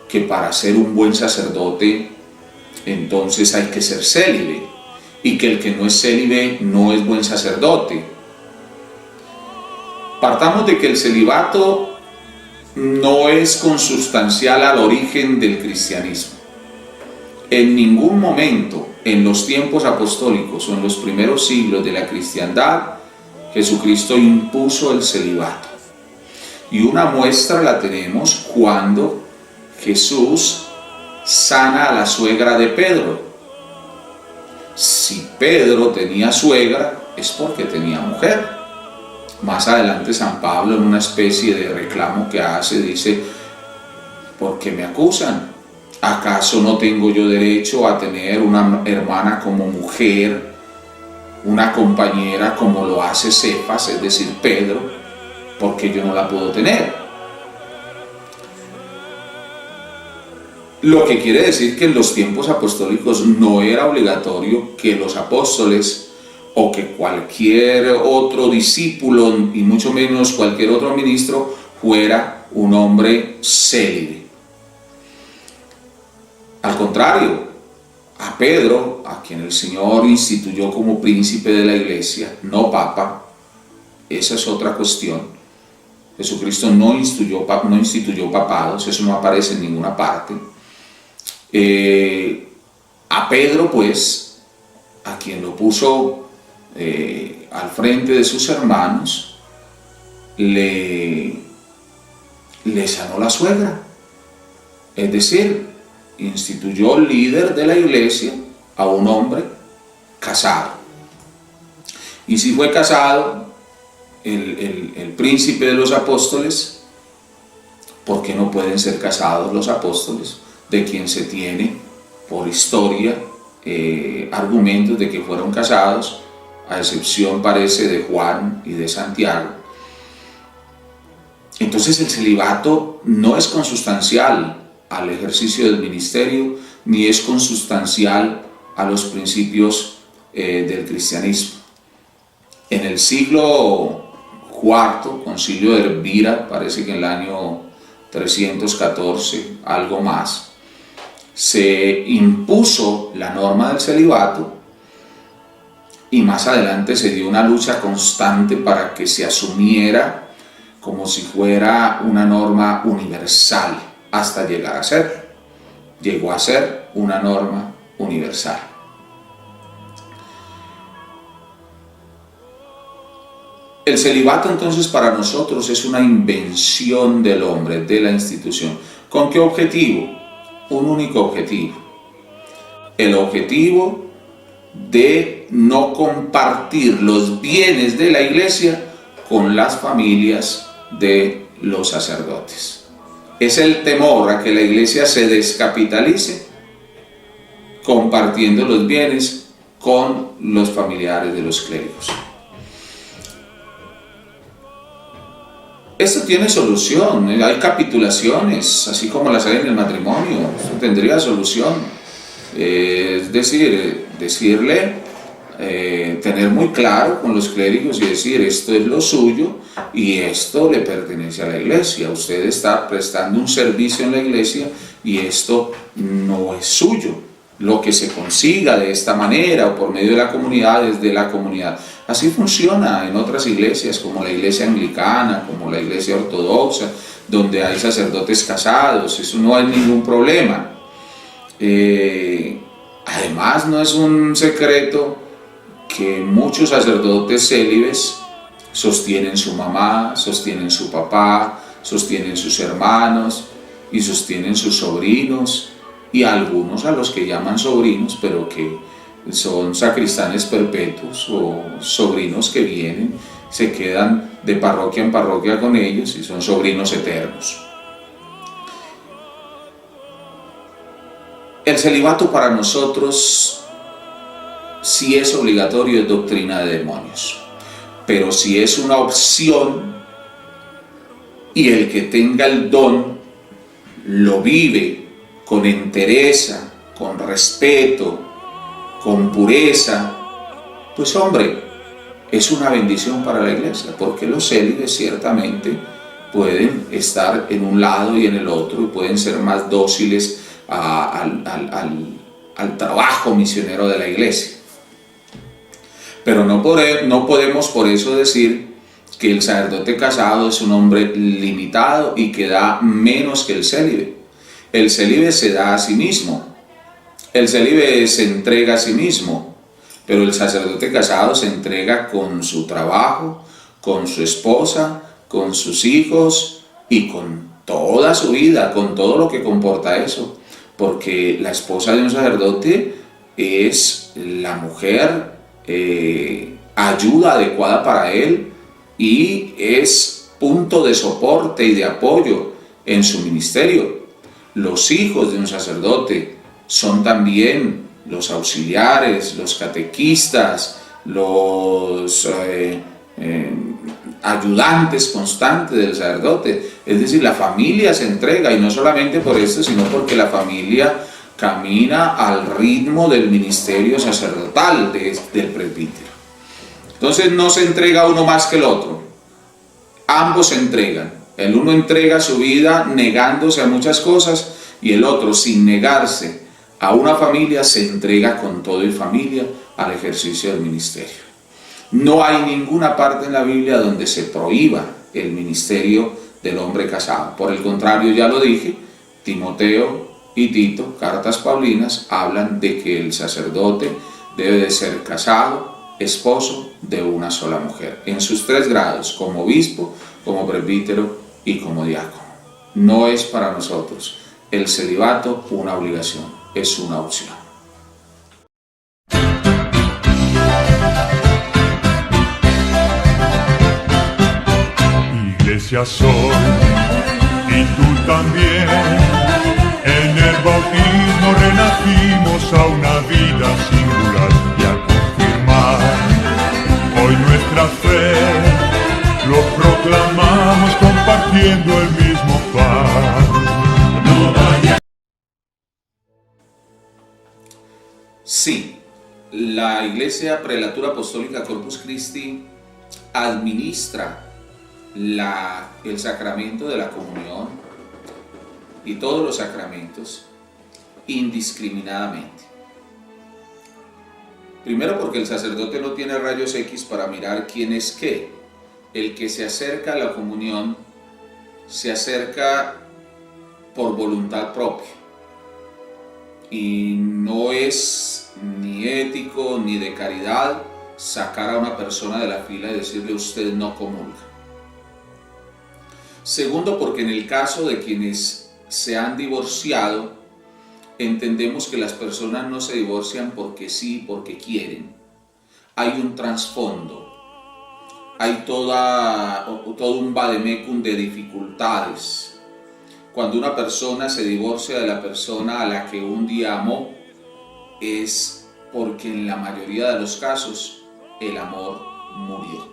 que para ser un buen sacerdote entonces hay que ser célibe, y que el que no es célibe no es buen sacerdote? Partamos de que el celibato no es consustancial al origen del cristianismo. En ningún momento en los tiempos apostólicos o en los primeros siglos de la cristiandad Jesucristo impuso el celibato. Y una muestra la tenemos cuando Jesús sana a la suegra de Pedro. Si Pedro tenía suegra, es porque tenía mujer. Más adelante San Pablo, en una especie de reclamo que hace, dice: ¿por qué me acusan? ¿Acaso no tengo yo derecho a tener una hermana como mujer, una compañera como lo hace Cefas, es decir, Pedro? ¿Por qué yo no la puedo tener? Lo que quiere decir que en los tiempos apostólicos no era obligatorio que los apóstoles o que cualquier otro discípulo, y mucho menos cualquier otro ministro, fuera un hombre célibe. Al contrario, a Pedro, a quien el Señor instituyó como príncipe de la iglesia, no papa, esa es otra cuestión. Jesucristo no instituyó papados, eso no aparece en ninguna parte. A Pedro, pues, a quien lo puso al frente de sus hermanos, le sanó la suegra, es decir, instituyó líder de la iglesia a un hombre casado. Y si fue casado el príncipe de los apóstoles, ¿por qué no pueden ser casados los apóstoles, de quien se tiene por historia argumentos de que fueron casados, a excepción parece de Juan y de Santiago? Entonces el celibato no es consustancial al ejercicio del ministerio, ni es consustancial a los principios del cristianismo. En el siglo IV, concilio de Elvira, parece que en el año 314, algo más, se impuso la norma del celibato, y más adelante se dio una lucha constante para que se asumiera como si fuera una norma universal, hasta llegar a ser. Llegó a ser una norma universal. El celibato entonces para nosotros es una invención del hombre, de la institución. ¿Con qué objetivo? Un único objetivo. El objetivo de no compartir los bienes de la iglesia con las familias de los sacerdotes. Es el temor a que la iglesia se descapitalice compartiendo los bienes con los familiares de los clérigos. Esto tiene solución, hay capitulaciones, así como las hay en el matrimonio, esto tendría solución. Es decir, tener muy claro con los clérigos y decir, esto es lo suyo y esto le pertenece a la iglesia. Usted está prestando un servicio en la iglesia y esto no es suyo. Lo que se consiga de esta manera o por medio de la comunidad es de la comunidad. Así funciona en otras iglesias, como la iglesia anglicana, como la iglesia ortodoxa, donde hay sacerdotes casados. Eso no hay ningún problema. Además, no es un secreto que muchos sacerdotes célibes sostienen su mamá, sostienen su papá, sostienen sus hermanos y sostienen sus sobrinos, y algunos a los que llaman sobrinos, pero que son sacristanes perpetuos o sobrinos que vienen, se quedan de parroquia en parroquia con ellos y son sobrinos eternos. El celibato para nosotros, si es obligatorio, es doctrina de demonios, pero si es una opción y el que tenga el don lo vive con entereza, con respeto, con pureza, pues hombre, es una bendición para la iglesia, porque los célibes ciertamente pueden estar en un lado y en el otro y pueden ser más dóciles al trabajo misionero de la iglesia. Pero no podemos por eso decir que el sacerdote casado es un hombre limitado y que da menos que el célibe. El célibe se da a sí mismo, el célibe se entrega a sí mismo, pero el sacerdote casado se entrega con su trabajo, con su esposa, con sus hijos y con toda su vida, con todo lo que comporta eso, porque la esposa de un sacerdote es la mujer ayuda adecuada para él y es punto de soporte y de apoyo en su ministerio. Los hijos de un sacerdote son también los auxiliares, los catequistas, los ayudantes constantes del sacerdote. Es decir, la familia se entrega, y no solamente por esto, sino porque la familia camina al ritmo del ministerio sacerdotal del presbítero. Entonces no se entrega uno más que el otro, ambos se entregan. El uno entrega su vida negándose a muchas cosas y el otro, sin negarse a una familia, se entrega con todo y familia al ejercicio del ministerio. No hay ninguna parte en la Biblia donde se prohíba el ministerio del hombre casado. Por el contrario, ya lo dije, Timoteo y Tito, cartas paulinas, hablan de que el sacerdote debe de ser casado, esposo de una sola mujer, en sus 3 grados, como obispo, como presbítero y como diácono. No es para nosotros el celibato una obligación, es una opción. Iglesia soy, y tú también. En el bautismo renacimos a una vida singular y a confirmar hoy nuestra fe. Lo proclamamos compartiendo el mismo pan. No vaya. Sí, la Iglesia Prelatura Apostólica Corpus Christi administra el sacramento de la comunión y todos los sacramentos indiscriminadamente. Primero porque el sacerdote no tiene rayos X para mirar quién es qué. El que se acerca a la comunión se acerca por voluntad propia. Y no es ni ético ni de caridad sacar a una persona de la fila y decirle usted no comulga. Segundo, porque en el caso de quienes se han divorciado, entendemos que las personas no se divorcian porque sí, porque quieren. Hay un trasfondo, hay todo un vademecum de dificultades. Cuando una persona se divorcia de la persona a la que un día amó, es porque en la mayoría de los casos el amor murió.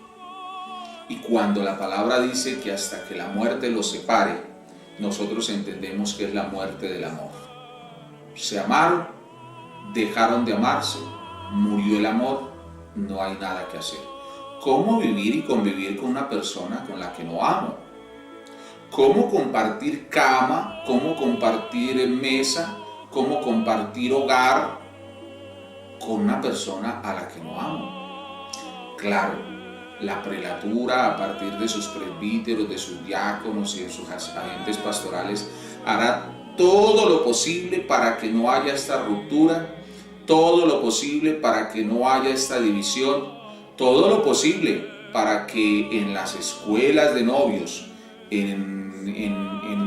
Y cuando la palabra dice que hasta que la muerte los separe, nosotros entendemos que es la muerte del amor. Se amaron, dejaron de amarse, murió el amor, no hay nada que hacer. ¿Cómo vivir y convivir con una persona con la que no amo? ¿Cómo compartir cama? ¿Cómo compartir mesa? ¿Cómo compartir hogar con una persona a la que no amo? Claro, la prelatura, a partir de sus presbíteros, de sus diáconos y de sus agentes pastorales, hará todo lo posible para que no haya esta ruptura, todo lo posible para que no haya esta división, todo lo posible para que en las escuelas de novios, en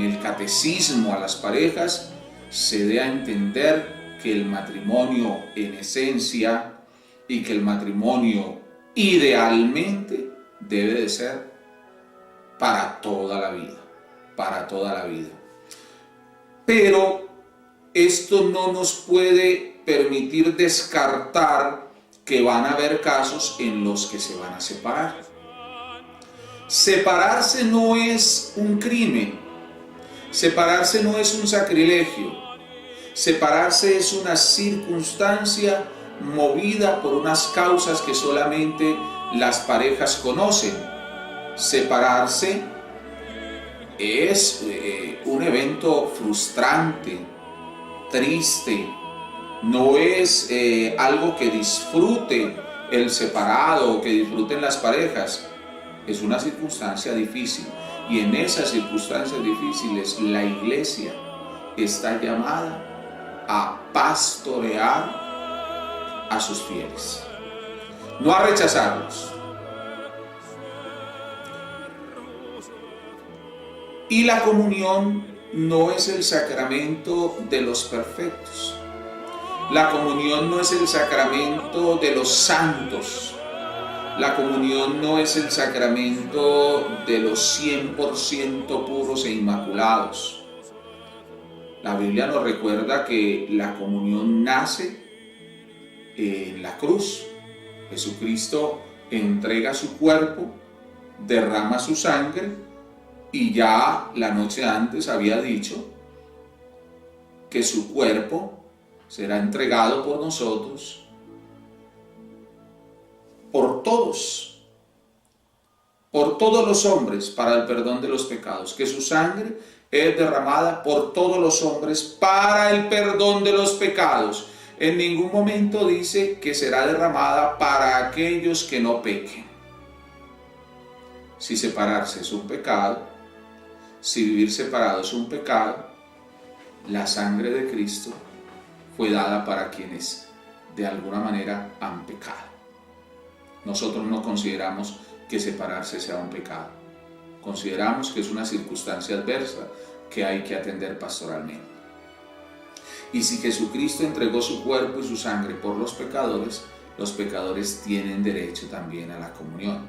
el catecismo a las parejas, se dé a entender que el matrimonio en esencia y que el matrimonio idealmente debe de ser para toda la vida, para toda la vida. Pero esto no nos puede permitir descartar que van a haber casos en los que se van a separar. Separarse no es un crimen, separarse no es un sacrilegio, separarse es una circunstancia movida por unas causas que solamente las parejas conocen. Separarse es un evento frustrante, triste, no es algo que disfrute el separado o que disfruten las parejas. Es una circunstancia difícil, y en esas circunstancias difíciles la iglesia está llamada a pastorear a sus fieles, no a rechazarlos. Y la comunión no es el sacramento de los perfectos. La comunión no es el sacramento de los santos. La comunión no es el sacramento de los 100% puros e inmaculados. La Biblia nos recuerda que la comunión nace en la cruz. Jesucristo entrega su cuerpo, derrama su sangre, y ya la noche antes había dicho que su cuerpo será entregado por nosotros, por todos los hombres, para el perdón de los pecados, que su sangre es derramada por todos los hombres para el perdón de los pecados. En ningún momento dice que será derramada para aquellos que no pequen. Si separarse es un pecado, si vivir separado es un pecado, la sangre de Cristo fue dada para quienes de alguna manera han pecado. Nosotros no consideramos que separarse sea un pecado. Consideramos que es una circunstancia adversa que hay que atender pastoralmente. Y si Jesucristo entregó su cuerpo y su sangre por los pecadores tienen derecho también a la comunión.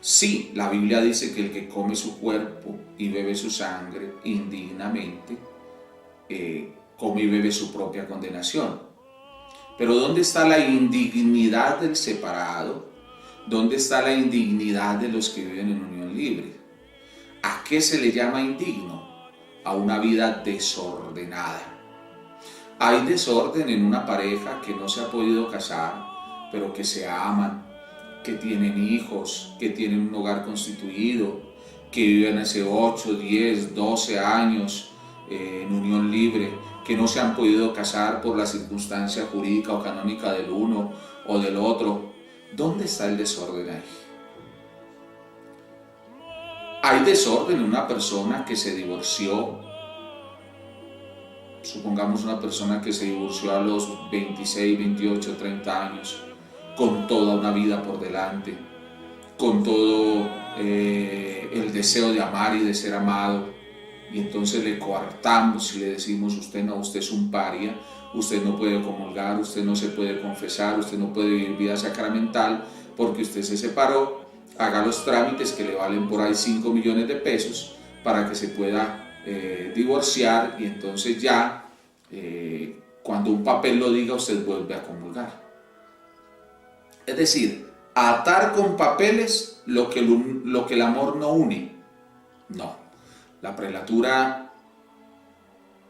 Sí, la Biblia dice que el que come su cuerpo y bebe su sangre indignamente, come y bebe su propia condenación. Pero ¿dónde está la indignidad del separado? ¿Dónde está la indignidad de los que viven en unión libre? ¿A qué se le llama indigno? A una vida desordenada. Hay desorden en una pareja que no se ha podido casar, pero que se aman, que tienen hijos, que tienen un hogar constituido, que viven hace 8, 10, 12 años en unión libre, que no se han podido casar por la circunstancia jurídica o canónica del uno o del otro. ¿Dónde está el desorden ahí? Hay desorden en una persona que se divorció. Supongamos una persona que se divorció a los 26, 28, 30 años, con toda una vida por delante, con todo el deseo de amar y de ser amado, y entonces le coartamos y le decimos: usted no, usted es un paria, usted no puede comulgar, usted no se puede confesar, usted no puede vivir vida sacramental porque usted se separó, haga los trámites que le valen por ahí 5 millones de pesos para que se pueda divorciar, y entonces ya cuando un papel lo diga usted vuelve a comulgar. Es decir, atar con papeles lo que el amor no une. No, la prelatura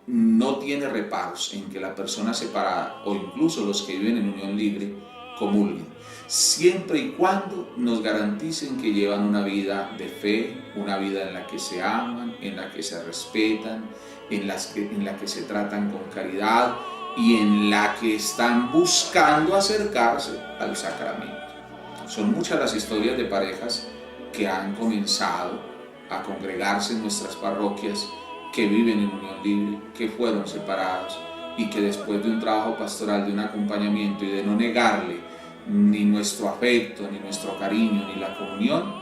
no tiene reparos en que la persona separada o incluso los que viven en unión libre comulguen, siempre y cuando nos garanticen que llevan una vida de fe, una vida en la que se aman, en la que se respetan, en la que se tratan con caridad y en la que están buscando acercarse al sacramento. Son muchas las historias de parejas que han comenzado a congregarse en nuestras parroquias, que viven en unión libre, que fueron separados y que después de un trabajo pastoral, de un acompañamiento y de no negarle ni nuestro afecto, ni nuestro cariño, ni la comunión,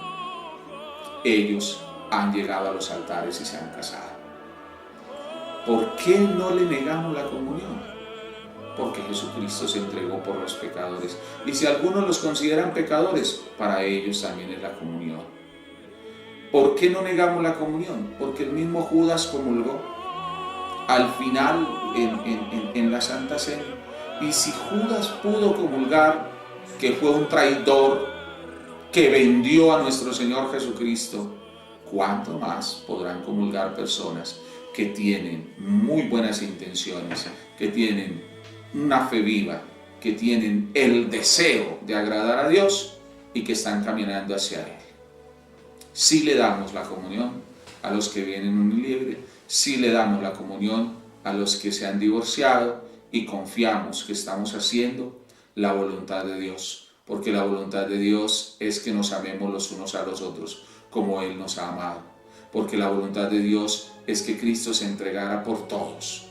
ellos han llegado a los altares y se han casado. ¿Por qué no le negamos la comunión? Porque Jesucristo se entregó por los pecadores. Y si algunos los consideran pecadores, para ellos también es la comunión. ¿Por qué no negamos la comunión? Porque el mismo Judas comulgó al final en la Santa Cena. Y si Judas pudo comulgar, que fue un traidor que vendió a nuestro Señor Jesucristo, ¿cuánto más podrán comulgar personas que tienen muy buenas intenciones, que tienen una fe viva, que tienen el deseo de agradar a Dios y que están caminando hacia Él? Sí le damos la comunión a los que vienen en unión libre, sí le damos la comunión a los que se han divorciado, y confiamos que estamos haciendo la voluntad de Dios, porque la voluntad de Dios es que nos amemos los unos a los otros como Él nos ha amado, porque la voluntad de Dios es que Cristo se entregara por todos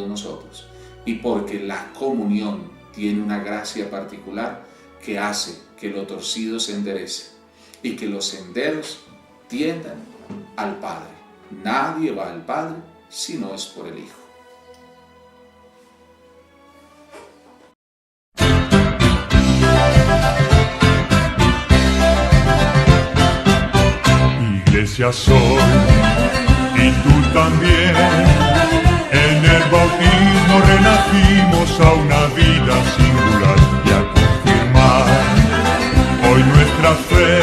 nosotros, y porque la comunión tiene una gracia particular que hace que lo torcido se enderece y que los senderos tiendan al Padre. Nadie va al Padre si no es por el Hijo. Iglesia soy, y tú también. En el bautismo renacimos a una vida singular, y a confirmar hoy nuestra fe,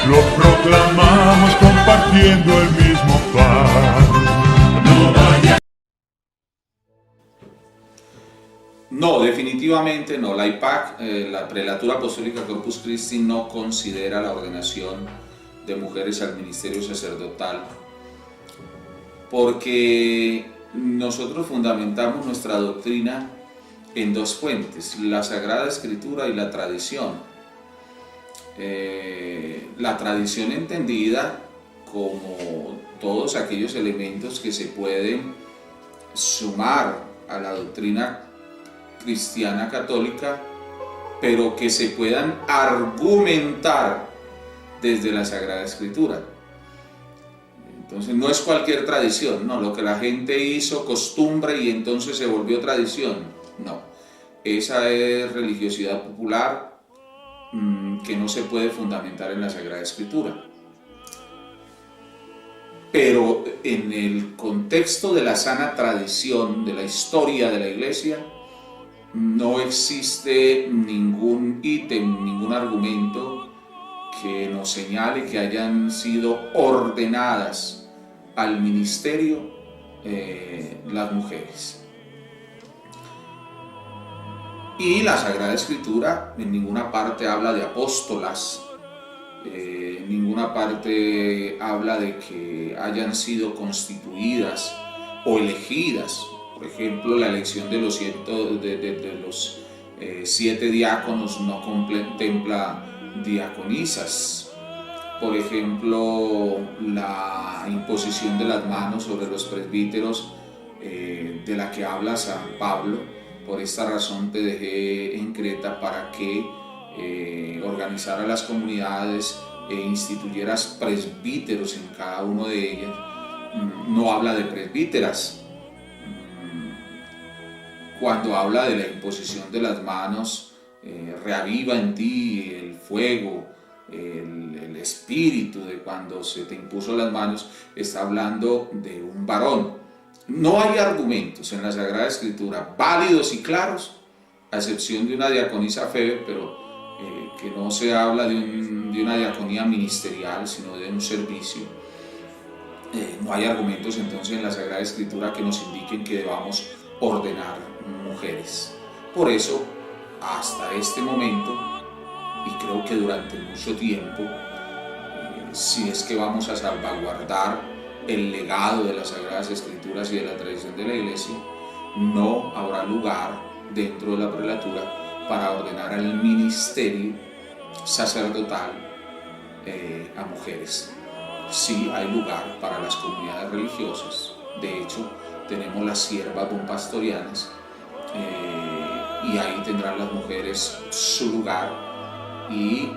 lo proclamamos compartiendo el mismo pan. No, definitivamente no. La IPAC, la Prelatura Apostólica Corpus Christi, no considera la ordenación de mujeres al ministerio sacerdotal, porque nosotros fundamentamos nuestra doctrina en dos fuentes: la Sagrada Escritura y la tradición. La tradición entendida como todos aquellos elementos que se pueden sumar a la doctrina cristiana católica, pero que se puedan argumentar desde la Sagrada Escritura. Entonces no es cualquier tradición, no, lo que la gente hizo costumbre y entonces se volvió tradición, no. Esa es religiosidad popular que no se puede fundamentar en la Sagrada Escritura. Pero en el contexto de la sana tradición, de la historia de la Iglesia, no existe ningún ítem, ningún argumento que nos señale que hayan sido ordenadas al ministerio las mujeres. Y la Sagrada Escritura en ninguna parte habla de apóstolas, en ninguna parte habla de que hayan sido constituidas o elegidas Por ejemplo, la elección de los 7 diáconos no contempla diaconisas. Por ejemplo, la imposición de las manos sobre los presbíteros, de la que habla San Pablo: por esta razón te dejé en Creta, para que organizara las comunidades e instituyeras presbíteros en cada uno de ellas. No habla de presbíteras. Cuando habla de la imposición de las manos, reaviva en ti el fuego, el espíritu de cuando se te impuso las manos, está hablando de un varón. No hay argumentos en la Sagrada Escritura válidos y claros, a excepción de una diaconisa Febe, pero que no se habla de una diaconía ministerial, sino de un servicio. No hay argumentos entonces en la Sagrada Escritura que nos indiquen que debamos ordenar mujeres. Por eso, hasta este momento, y creo que durante mucho tiempo, si es que vamos a salvaguardar el legado de las Sagradas Escrituras y de la tradición de la Iglesia, no habrá lugar dentro de la prelatura para ordenar al ministerio sacerdotal a mujeres. Sí hay lugar para las comunidades religiosas. De hecho, tenemos las siervas dompastorianas, y ahí tendrán las mujeres su lugar y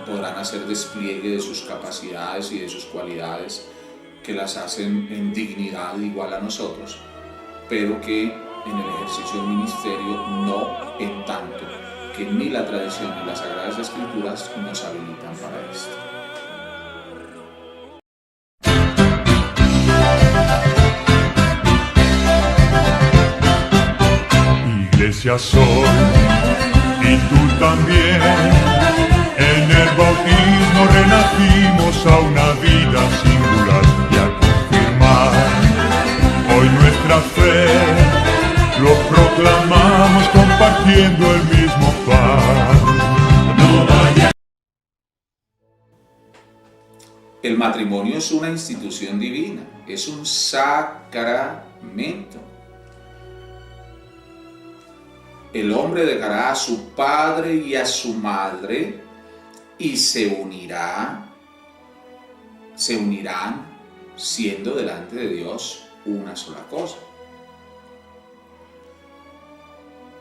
podrán hacer despliegue de sus capacidades y de sus cualidades, que las hacen en dignidad igual a nosotros, pero que en el ejercicio del ministerio no en tanto que ni la tradición ni las Sagradas Escrituras nos habilitan para esto. Iglesia soy, y tú también. En el bautismo renacimos a una vida singular, y al confirmar hoy nuestra fe, lo proclamamos compartiendo el mismo pan. El matrimonio es una institución divina, es un sacramento. El hombre dejará a su padre y a su madre y se unirán siendo delante de Dios una sola cosa.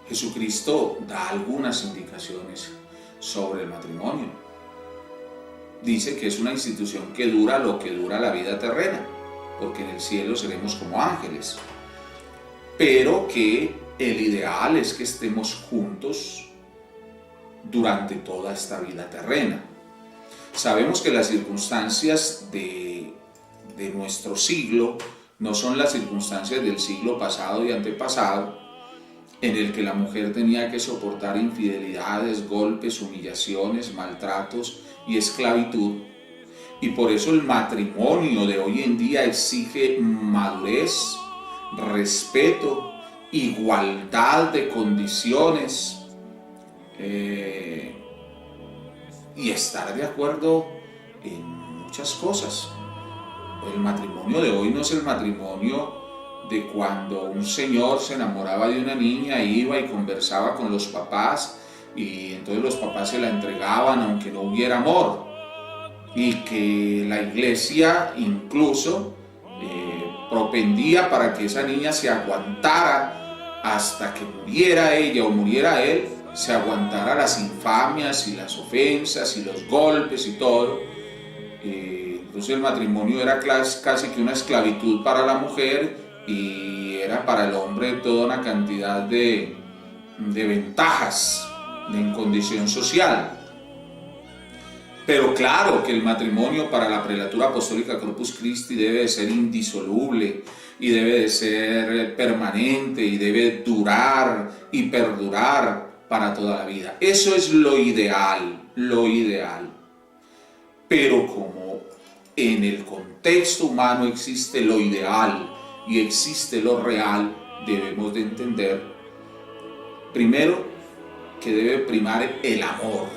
Jesucristo da algunas indicaciones sobre el matrimonio. Dice que es una institución que dura lo que dura la vida terrena, porque en el cielo seremos como ángeles, pero que el ideal es que estemos juntos durante toda esta vida terrena. Sabemos que las circunstancias de nuestro siglo no son las circunstancias del siglo pasado y antepasado, en el que la mujer tenía que soportar infidelidades, golpes, humillaciones, maltratos y esclavitud. Y por eso el matrimonio de hoy en día exige madurez, respeto, igualdad de condiciones, y estar de acuerdo en muchas cosas. El matrimonio de hoy no es el matrimonio de cuando un señor se enamoraba de una niña, iba y conversaba con los papás, y entonces los papás se la entregaban aunque no hubiera amor, y que la iglesia incluso propendía para que esa niña se aguantara hasta que muriera ella o muriera él, se aguantara las infamias y las ofensas y los golpes y todo. Entonces el matrimonio era casi que una esclavitud para la mujer, y era para el hombre toda una cantidad de ventajas en condición social. Pero claro que el matrimonio para la prelatura apostólica Corpus Christi debe de ser indisoluble, y debe de ser permanente, y debe durar y perdurar para toda la vida. Eso es lo ideal, lo ideal. Pero como en el contexto humano existe lo ideal y existe lo real, debemos de entender, primero, que debe primar el amor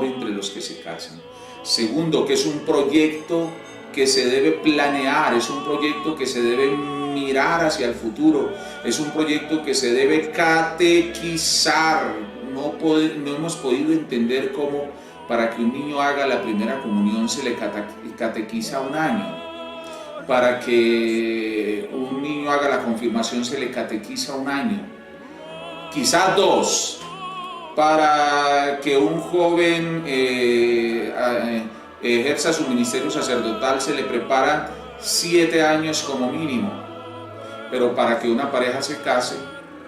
entre los que se casan. Segundo, que es un proyecto que se debe planear, es un proyecto que se debe mirar hacia el futuro, es un proyecto que se debe catequizar. No hemos podido entender cómo para que un niño haga la primera comunión se le catequiza 1 año. Para que un niño haga la confirmación se le catequiza 1 año, quizás 2. Para que un joven ejerza su ministerio sacerdotal se le preparan 7 años como mínimo. Pero para que una pareja se case,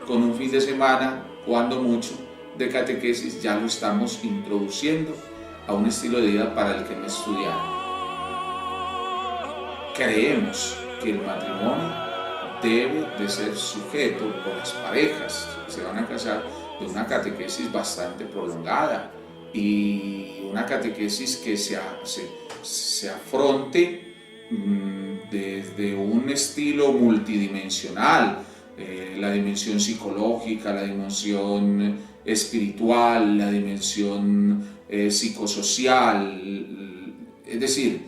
con un fin de semana, cuando mucho, de catequesis, ya lo estamos introduciendo a un estilo de vida para el que no estudiaron. Creemos que el matrimonio debe de ser sujeto por las parejas que se van a casar de una catequesis bastante prolongada y una catequesis que se afronte desde un estilo multidimensional, la dimensión psicológica, la dimensión espiritual, la dimensión psicosocial, es decir,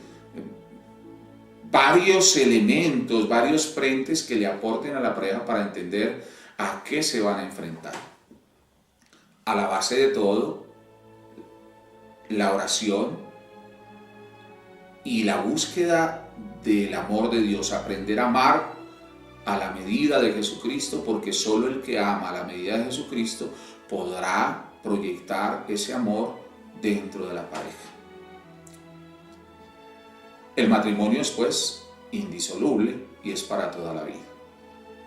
varios elementos, varios frentes que le aporten a la pareja para entender a qué se van a enfrentar. A la base de todo, la oración y la búsqueda del amor de Dios, aprender a amar a la medida de Jesucristo, porque solo el que ama a la medida de Jesucristo podrá proyectar ese amor dentro de la pareja. El matrimonio es pues indisoluble y es para toda la vida,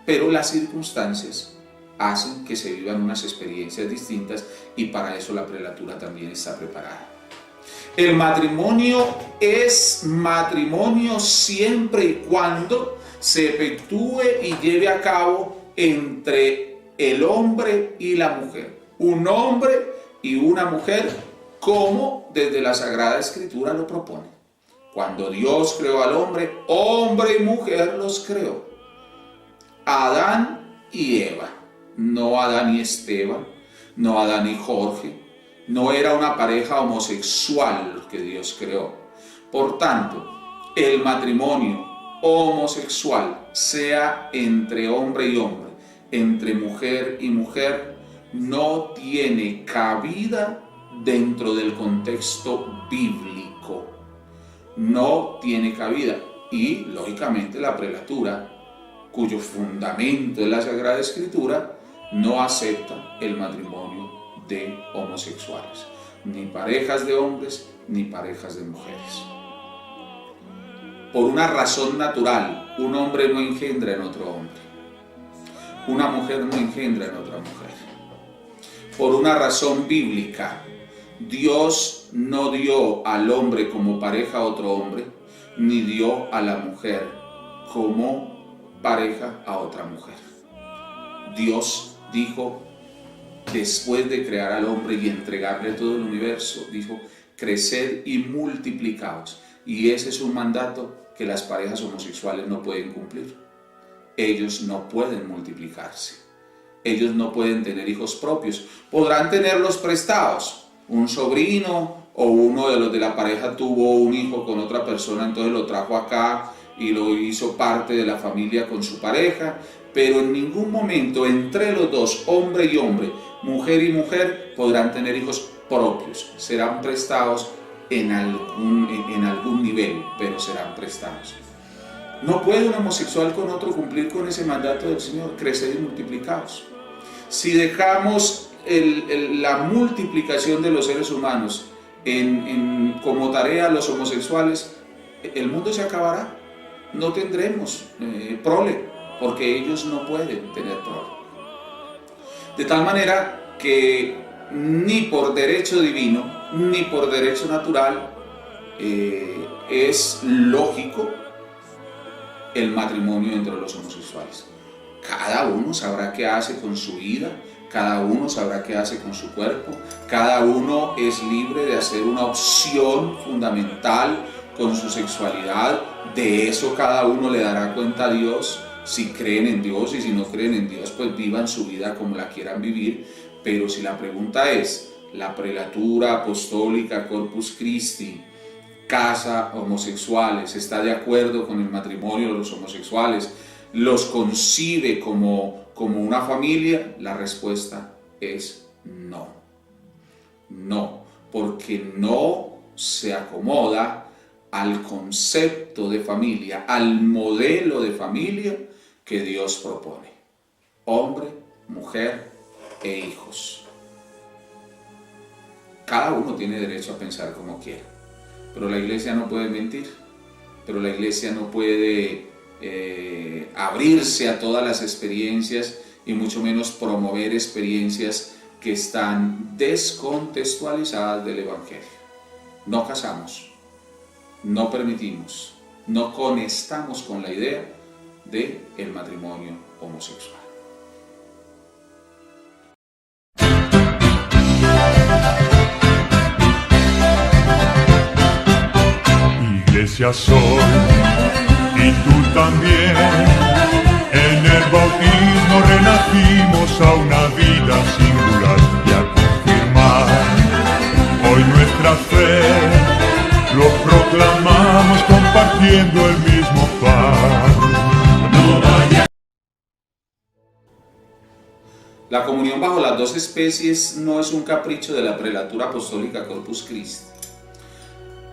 pero las circunstancias hacen que se vivan unas experiencias distintas y para eso la prelatura también está preparada. El matrimonio es matrimonio siempre y cuando se efectúe y lleve a cabo entre el hombre y la mujer, un hombre y una mujer, como desde la Sagrada Escritura lo propone. Cuando Dios creó al hombre, hombre y mujer los creó. Adán y Eva, no Adán y Esteban, no Adán y Jorge, no era una pareja homosexual que Dios creó. Por tanto, el matrimonio homosexual, sea entre hombre y hombre, entre mujer y mujer, no tiene cabida dentro del contexto bíblico. No tiene cabida. Y, lógicamente, la prelatura, cuyo fundamento es la Sagrada Escritura, no acepta el matrimonio de homosexuales, ni parejas de hombres, ni parejas de mujeres. Por una razón natural, un hombre no engendra en otro hombre, una mujer no engendra en otra mujer. Por una razón bíblica, Dios no dio al hombre como pareja a otro hombre, ni dio a la mujer como pareja a otra mujer. Dios dijo, después de crear al hombre y entregarle todo el universo, dijo, creced y multiplicaos. Y ese es un mandato que las parejas homosexuales no pueden cumplir. Ellos no pueden multiplicarse. Ellos no pueden tener hijos propios. Podrán tenerlos prestados. Un sobrino o uno de los de la pareja tuvo un hijo con otra persona, entonces lo trajo acá y lo hizo parte de la familia con su pareja, pero en ningún momento entre los dos, hombre y hombre, mujer y mujer, podrán tener hijos propios. Serán prestados en algún nivel, pero serán prestados. No puede un homosexual con otro cumplir con ese mandato del Señor, crecer y multiplicaos. Si dejamos la multiplicación de los seres humanos como tarea a los homosexuales, el mundo se acabará. No tendremos prole, porque ellos no pueden tener prole. De tal manera que ni por derecho divino, ni por derecho natural, es lógico el matrimonio entre los homosexuales. Cada uno sabrá qué hace con su vida, cada uno sabrá qué hace con su cuerpo, cada uno es libre de hacer una opción fundamental con su sexualidad. De eso cada uno le dará cuenta a Dios, si creen en Dios, y si no creen en Dios, pues vivan su vida como la quieran vivir. Pero si la pregunta es, la prelatura apostólica Corpus Christi casa homosexuales, está de acuerdo con el matrimonio de los homosexuales, los concibe como una familia, la respuesta es no. No, porque no se acomoda al concepto de familia, al modelo de familia que Dios propone. Hombre, mujer e hijos. Cada uno tiene derecho a pensar como quiera, pero la iglesia no puede mentir, pero la iglesia no puede abrirse a todas las experiencias y mucho menos promover experiencias que están descontextualizadas del Evangelio. No casamos, no permitimos, no conectamos con la idea del matrimonio homosexual. Iglesia soy, y tú también. En el bautismo renacimos a una vida singular y a confirmar hoy nuestra fe. Lo proclamamos compartiendo el mismo pan. No vaya. La comunión bajo las dos especies no es un capricho de la prelatura apostólica Corpus Christi.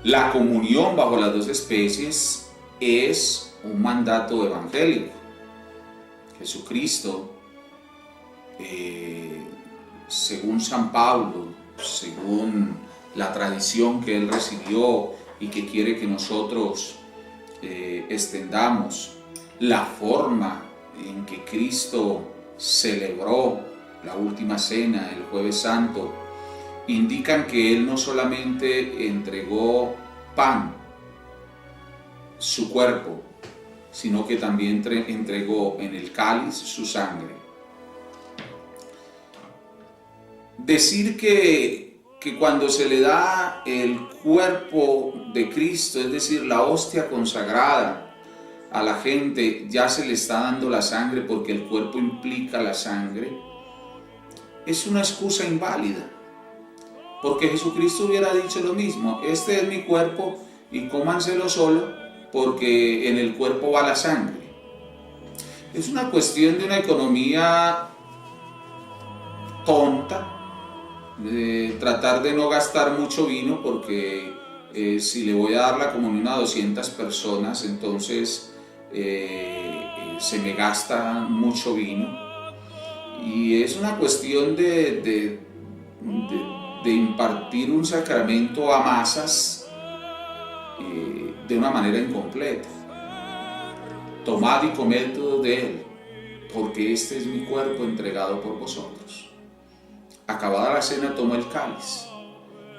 La comunión bajo las dos especies es un mandato evangélico. Jesucristo, según San Pablo, según la tradición que él recibió y que quiere que nosotros extendamos, la forma en que Cristo celebró la última cena, el Jueves Santo, indican que él no solamente entregó pan, su cuerpo, sino que también entregó en el cáliz su sangre. Decir que cuando se le da el cuerpo de Cristo, es decir, la hostia consagrada a la gente, ya se le está dando la sangre porque el cuerpo implica la sangre, es una excusa inválida. Porque Jesucristo hubiera dicho lo mismo: este es mi cuerpo y cómanselo solo, porque en el cuerpo va la sangre. Es una cuestión de una economía tonta, de tratar de no gastar mucho vino, porque si le voy a dar la comunión a 200 personas, entonces se me gasta mucho vino. Y es una cuestión de impartir un sacramento a masas de una manera incompleta. Tomad y comed todo de él, porque este es mi cuerpo entregado por vosotros. Acabada la cena, tomó el cáliz.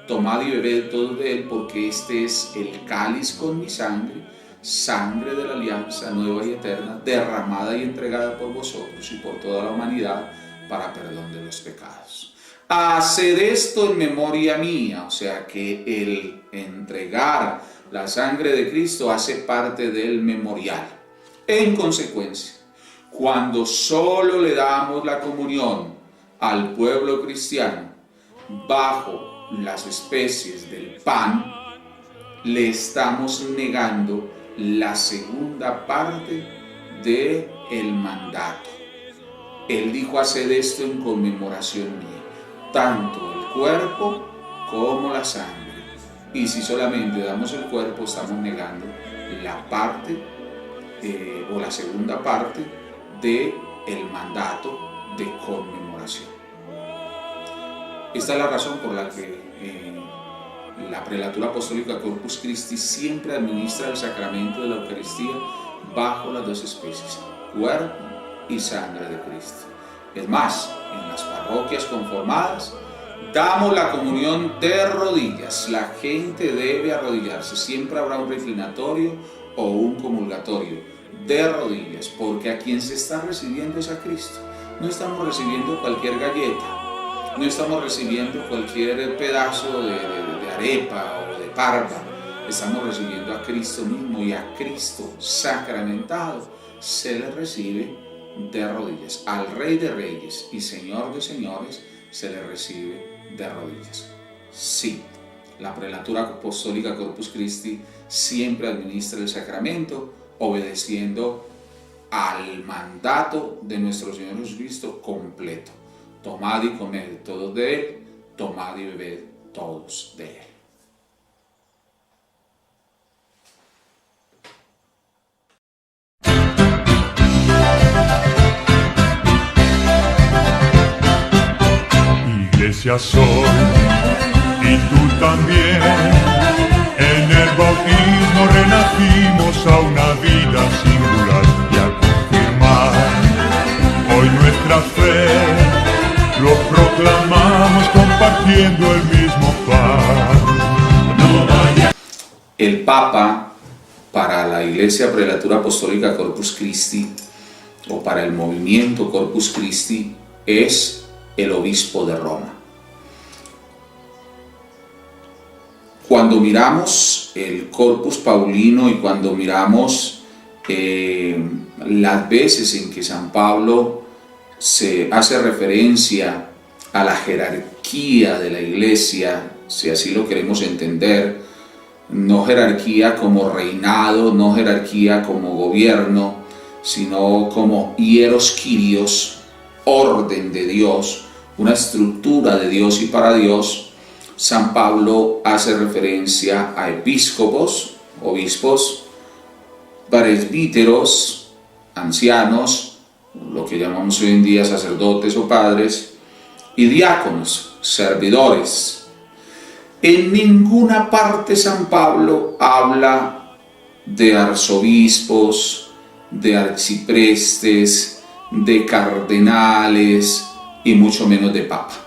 Tomad y bebed todo de él, porque este es el cáliz con mi sangre, sangre de la alianza nueva y eterna, derramada y entregada por vosotros y por toda la humanidad para perdón de los pecados. Haced esto en memoria mía. O sea que el entregar la sangre de Cristo hace parte del memorial. En consecuencia, cuando solo le damos la comunión al pueblo cristiano bajo las especies del pan, le estamos negando la segunda parte del mandato. Él dijo: haced esto en conmemoración mía. Tanto el cuerpo como la sangre. Y si solamente damos el cuerpo, estamos negando la parte o la segunda parte del mandato de conmemoración. Esta es la razón por la que la prelatura apostólica Corpus Christi siempre administra el sacramento de la Eucaristía bajo las dos especies, cuerpo y sangre de Cristo. Es más, en las parroquias conformadas damos la comunión de rodillas. La gente debe arrodillarse. Siempre habrá un reclinatorio o un comulgatorio de rodillas, porque a quien se está recibiendo es a Cristo. No estamos recibiendo cualquier galleta, no estamos recibiendo cualquier pedazo de arepa o de parva. Estamos recibiendo a Cristo mismo, y a Cristo sacramentado se le recibe de rodillas. Al Rey de Reyes y Señor de Señores se le recibe de rodillas. Sí, La prelatura apostólica Corpus Christi siempre administra el sacramento obedeciendo al mandato de nuestro Señor Jesucristo completo. Tomad y comed todos de él, tomad y bebed todos de él. Iglesia soy, y tú también. En el bautismo renacimos a una vida singular, y al confirmar hoy nuestra fe, lo proclamamos compartiendo el mismo pan. No vaya. El Papa, para la Iglesia Prelatura Apostólica Corpus Christi, o para el movimiento Corpus Christi, es el obispo de Roma. Cuando miramos el Corpus Paulino y cuando miramos las veces en que San Pablo se hace referencia a la jerarquía de la Iglesia, si así lo queremos entender, no jerarquía como reinado, no jerarquía como gobierno, sino como hieros kyrios, orden de Dios, una estructura de Dios y para Dios. San Pablo hace referencia a episcopos, obispos, presbíteros, ancianos, lo que llamamos hoy en día sacerdotes o padres, y diáconos, servidores. En ninguna parte San Pablo habla de arzobispos, de arciprestes, de cardenales y mucho menos de papa.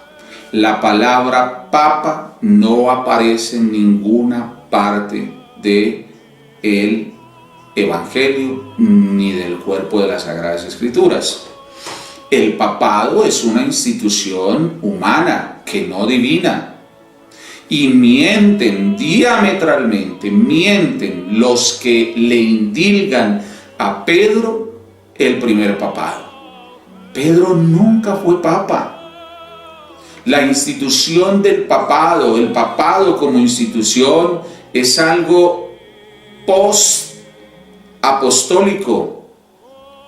La palabra papa no aparece en ninguna parte del Evangelio ni del cuerpo de las Sagradas Escrituras. El papado es una institución humana, que no divina. Y mienten diametralmente, mienten los que le indilgan a Pedro el primer papado. Pedro nunca fue papa. La institución del papado, el papado como institución, es algo post-apostólico.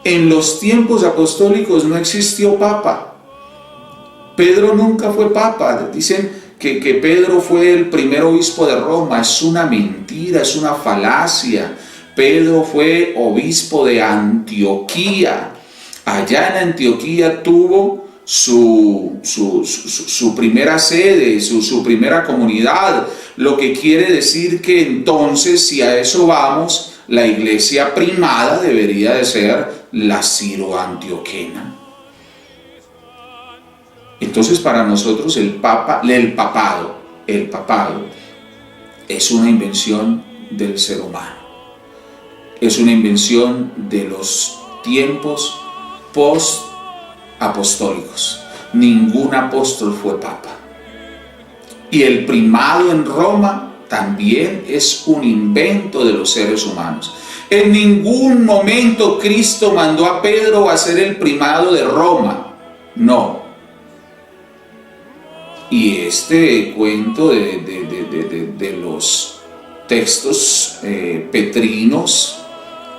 En los tiempos apostólicos no existió papa. Pedro nunca fue papa. Dicen que Pedro fue el primer obispo de Roma. Es una mentira, es una falacia. Pedro fue obispo de Antioquía. Allá en Antioquía tuvo su primera sede, su primera comunidad, lo que quiere decir que entonces, si a eso vamos, la iglesia primada debería de ser la siro-antioquena. Entonces, para nosotros el papado es una invención del ser humano, es una invención de los tiempos post-apostólicos. Ningún apóstol fue papa. Y el primado en Roma también es un invento de los seres humanos. En ningún momento Cristo mandó a Pedro a ser el primado de Roma. No. Y este cuento de los textos petrinos,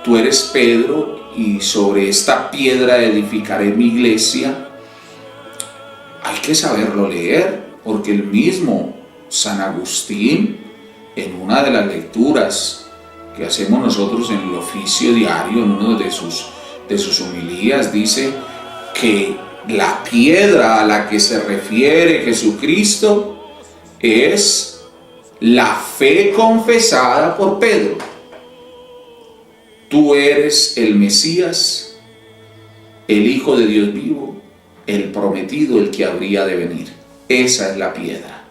tú eres Pedro y sobre esta piedra edificaré mi iglesia, hay que saberlo leer, porque el mismo San Agustín, en una de las lecturas que hacemos nosotros en el oficio diario, en uno de sus homilías, dice que la piedra a la que se refiere Jesucristo es la fe confesada por Pedro. Tú eres el Mesías, el Hijo de Dios vivo, el prometido, el que habría de venir. Esa es la piedra.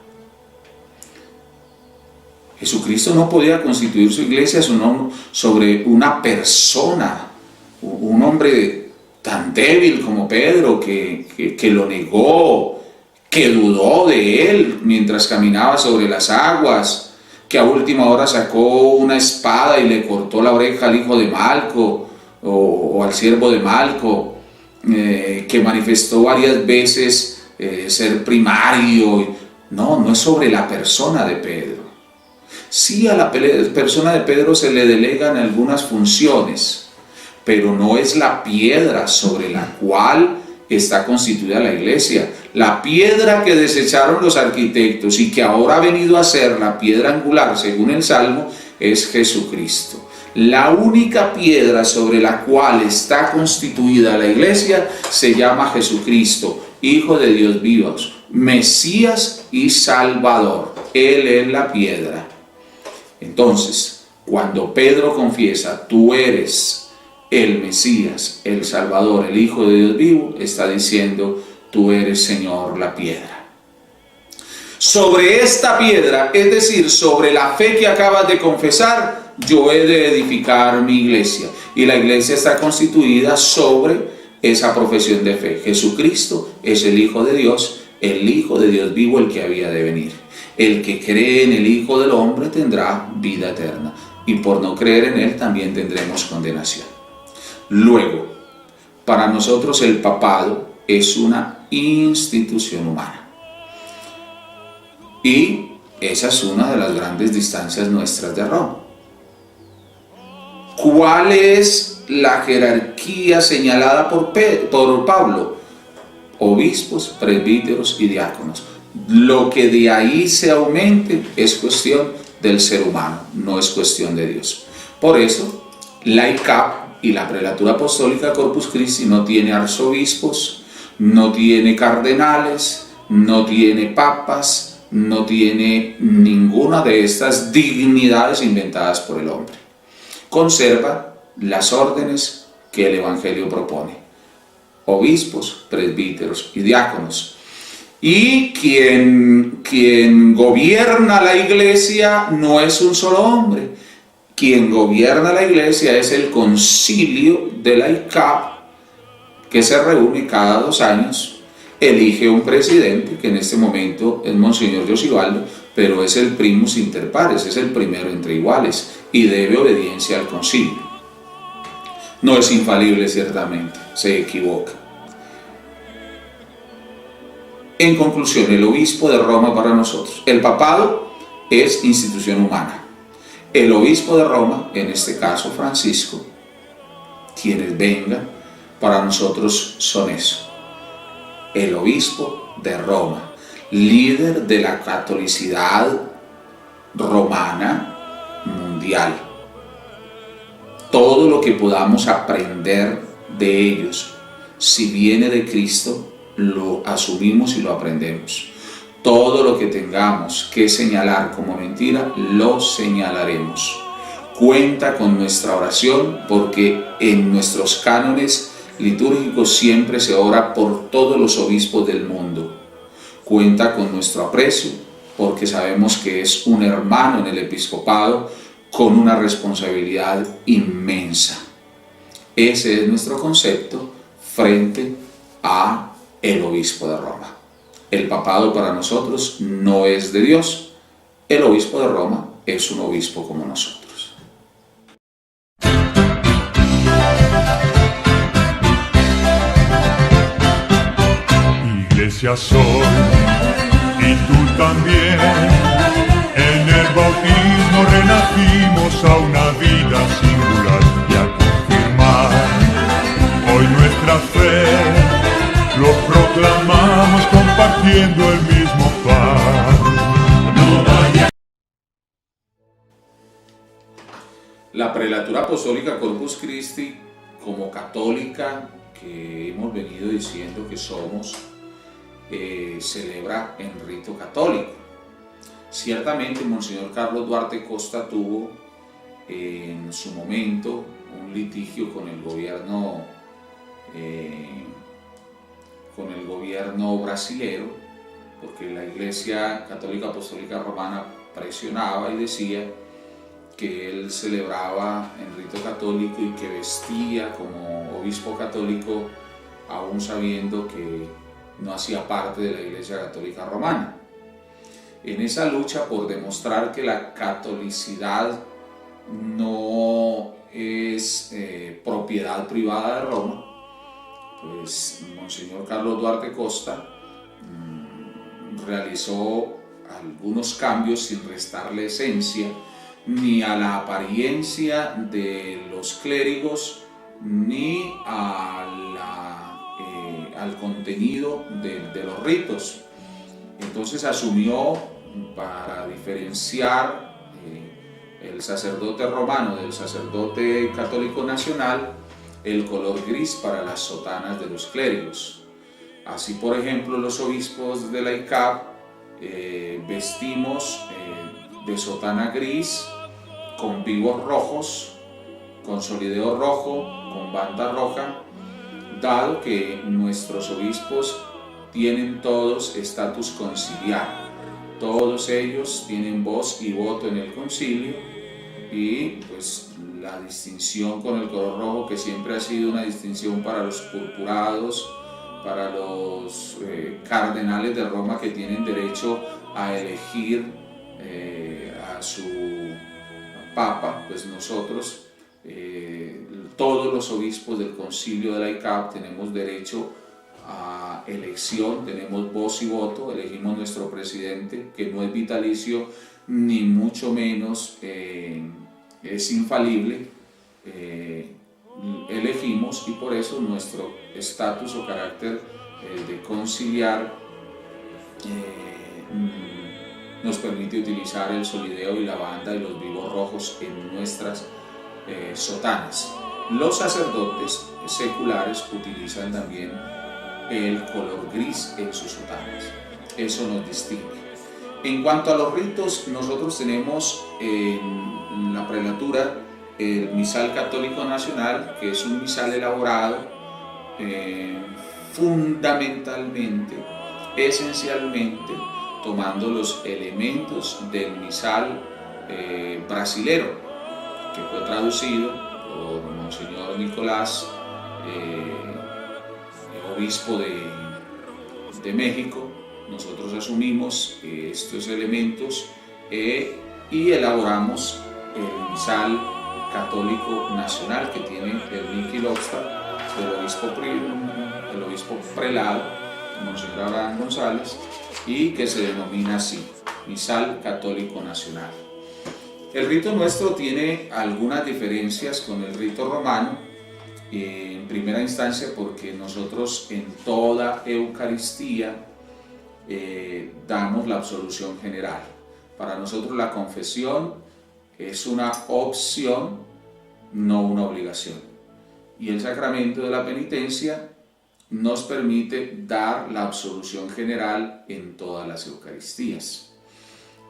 Jesucristo no podía constituir su iglesia sobre una persona, un hombre tan débil como Pedro, que lo negó, que dudó de él mientras caminaba sobre las aguas, que a última hora sacó una espada y le cortó la oreja al hijo de Malco o al siervo de Malco, que manifestó varias veces ser primario. No, no es sobre la persona de Pedro. Sí, a la persona de Pedro se le delegan algunas funciones, pero no es la piedra sobre la cual está constituida la iglesia. La piedra que desecharon los arquitectos y que ahora ha venido a ser la piedra angular, según el Salmo, es Jesucristo. La única piedra sobre la cual está constituida la iglesia se llama Jesucristo, Hijo de Dios vivo, Mesías y Salvador. Él es la piedra. Entonces, cuando Pedro confiesa, tú eres el Mesías, el Salvador, el Hijo de Dios vivo, está diciendo, tú eres, Señor, la piedra. Sobre esta piedra, es decir, sobre la fe que acabas de confesar, yo he de edificar mi iglesia. Y la iglesia está constituida sobre esa profesión de fe. Jesucristo es el Hijo de Dios vivo, el que había de venir. El que cree en el Hijo del Hombre tendrá vida eterna, y por no creer en Él también tendremos condenación. Luego, para nosotros el papado es una institución humana. Y esa es una de las grandes distancias nuestras de Roma. ¿Cuál es la jerarquía señalada por Pablo? Obispos, presbíteros y diáconos. Lo que de ahí se aumente es cuestión del ser humano, no es cuestión de Dios. Por eso, la ICAP y la Prelatura Apostólica Corpus Christi no tiene arzobispos, no tiene cardenales, no tiene papas, no tiene ninguna de estas dignidades inventadas por el hombre. Conserva las órdenes que el Evangelio propone: obispos, presbíteros y diáconos. Y quien gobierna la iglesia no es un solo hombre. Quien gobierna la iglesia es el concilio de la ICAP, que se reúne cada 2 años, elige un presidente, que en este momento es Monseñor Josivaldo, pero es el primus inter pares, es el primero entre iguales, y debe obediencia al concilio. No es infalible, ciertamente, se equivoca. En conclusión, el obispo de Roma para nosotros, el papado es institución humana. El obispo de Roma, en este caso Francisco, quienes vengan, para nosotros son eso. El obispo de Roma, líder de la catolicidad romana mundial. Todo lo que podamos aprender de ellos, si viene de Cristo, lo asumimos y lo aprendemos. Todo lo que tengamos que señalar como mentira, lo señalaremos. Cuenta con nuestra oración, porque en nuestros cánones litúrgicos siempre se ora por todos los obispos del mundo. Cuenta con nuestro aprecio, porque sabemos que es un hermano en el episcopado con una responsabilidad inmensa. Ese es nuestro concepto frente a el obispo de Roma. El papado para nosotros no es de Dios. El obispo de Roma es un obispo como nosotros. Iglesia soy, y tú también. En el bautismo renacimos a una vida singular, y a confirmar hoy nuestra fe, lo proclamamos compartiendo el mismo pan. No vaya. La Prelatura Apostólica Corpus Christi, como católica que hemos venido diciendo que somos, celebra en rito católico. Ciertamente Monseñor Carlos Duarte Costa tuvo en su momento un litigio con el gobierno brasilero, porque la Iglesia Católica Apostólica Romana presionaba y decía que él celebraba en rito católico y que vestía como obispo católico, aún sabiendo que no hacía parte de la Iglesia Católica Romana. En esa lucha por demostrar que la catolicidad no es propiedad privada de Roma, pues Monseñor Carlos Duarte Costa realizó algunos cambios sin restarle esencia ni a la apariencia de los clérigos ni al contenido de los ritos. Entonces asumió, para diferenciar el sacerdote romano del sacerdote católico nacional, el color gris para las sotanas de los clérigos. Así, por ejemplo, los obispos de la ICAP vestimos de sotana gris, con vivos rojos, con solideo rojo, con banda roja, dado que nuestros obispos tienen todos estatus conciliar. Todos ellos tienen voz y voto en el concilio, y pues la distinción con el color rojo, que siempre ha sido una distinción para los purpurados, para los cardenales de Roma, que tienen derecho a elegir a su papa, pues nosotros, todos los obispos del concilio de la ICAP, tenemos derecho a elección, tenemos voz y voto, elegimos nuestro presidente, que no es vitalicio, ni mucho menos es infalible, elegimos, y por eso nuestro estatus o carácter de conciliar nos permite utilizar el solideo y la banda y los vivos rojos en nuestras sotanas. Los sacerdotes seculares utilizan también el color gris en sus sotanas. Eso nos distingue. En cuanto a los ritos, nosotros tenemos en la prelatura el misal católico nacional, que es un misal elaborado fundamentalmente, esencialmente, tomando los elementos del misal brasilero, que fue traducido por Monseñor Nicolás, obispo de México. Nosotros asumimos estos elementos y elaboramos el misal católico nacional, que tiene el Niquilopsta del obispo prelado, Monseñor Abraham González, y que se denomina así, misal católico nacional. El rito nuestro tiene algunas diferencias con el rito romano, en primera instancia porque nosotros en toda Eucaristía damos la absolución general. Para nosotros la confesión es una opción, no una obligación. Y el sacramento de la penitencia nos permite dar la absolución general en todas las Eucaristías.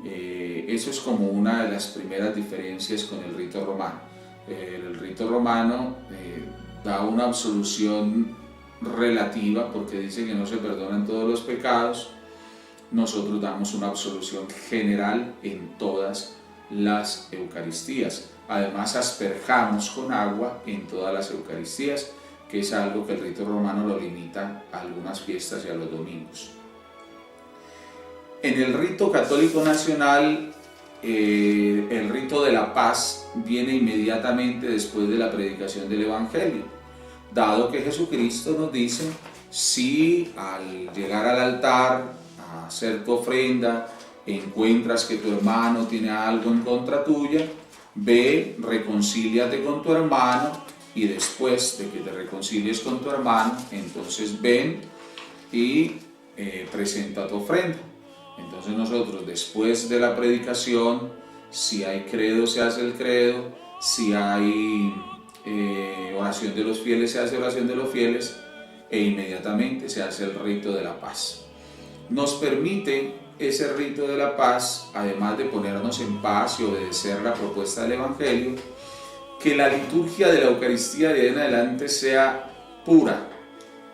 Eso es como una de las primeras diferencias con el rito romano. El rito romano da una absolución relativa porque dice que no se perdonan todos los pecados. Nosotros damos una absolución general en todas las Eucaristías. Además, asperjamos con agua en todas las Eucaristías, que es algo que el rito romano lo limita a algunas fiestas y a los domingos. En el rito católico nacional, el rito de la paz viene inmediatamente después de la predicación del Evangelio, dado que Jesucristo nos dice: si al llegar al altar a hacer tu ofrenda encuentras que tu hermano tiene algo en contra tuya, ve, reconcíliate con tu hermano, y después de que te reconcilies con tu hermano, entonces ven y presenta tu ofrenda. Entonces nosotros, después de la predicación, si hay credo, se hace el credo; si hay oración de los fieles, se hace oración de los fieles, e inmediatamente se hace el rito de la paz. Nos permite ese rito de la paz, además de ponernos en paz y obedecer la propuesta del Evangelio, que la liturgia de la Eucaristía de ahí en adelante sea pura.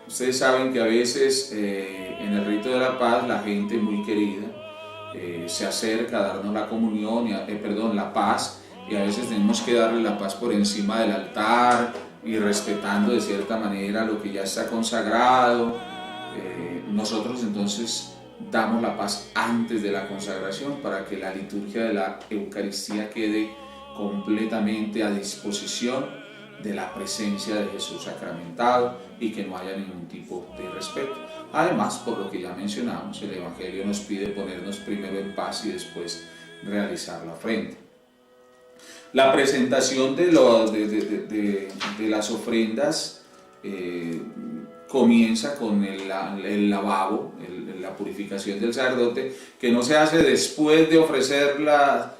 Ustedes saben que a veces en el rito de la paz la gente muy querida se acerca a darnos la comunión, la paz, y a veces tenemos que darle la paz por encima del altar y respetando de cierta manera lo que ya está consagrado. Nosotros entonces damos la paz antes de la consagración para que la liturgia de la Eucaristía quede completamente a disposición de la presencia de Jesús sacramentado y que no haya ningún tipo de irrespeto. Además, por lo que ya mencionamos, el Evangelio nos pide ponernos primero en paz y después realizar la ofrenda. La presentación de las ofrendas comienza con el lavabo, la purificación del sacerdote, que no se hace después de ofrecer la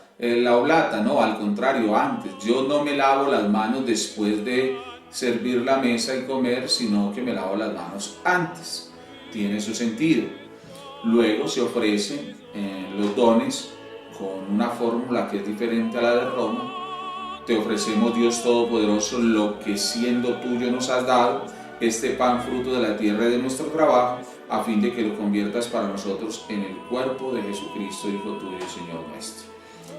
oblata, no, al contrario, antes. Yo no me lavo las manos después de servir la mesa y comer, sino que me lavo las manos antes. Tiene su sentido. Luego se ofrecen los dones con una fórmula que es diferente a la de Roma. Te ofrecemos, Dios Todopoderoso, lo que siendo tuyo nos has dado, este pan fruto de la tierra y de nuestro trabajo, a fin de que lo conviertas para nosotros en el cuerpo de Jesucristo, Hijo tuyo y Señor nuestro.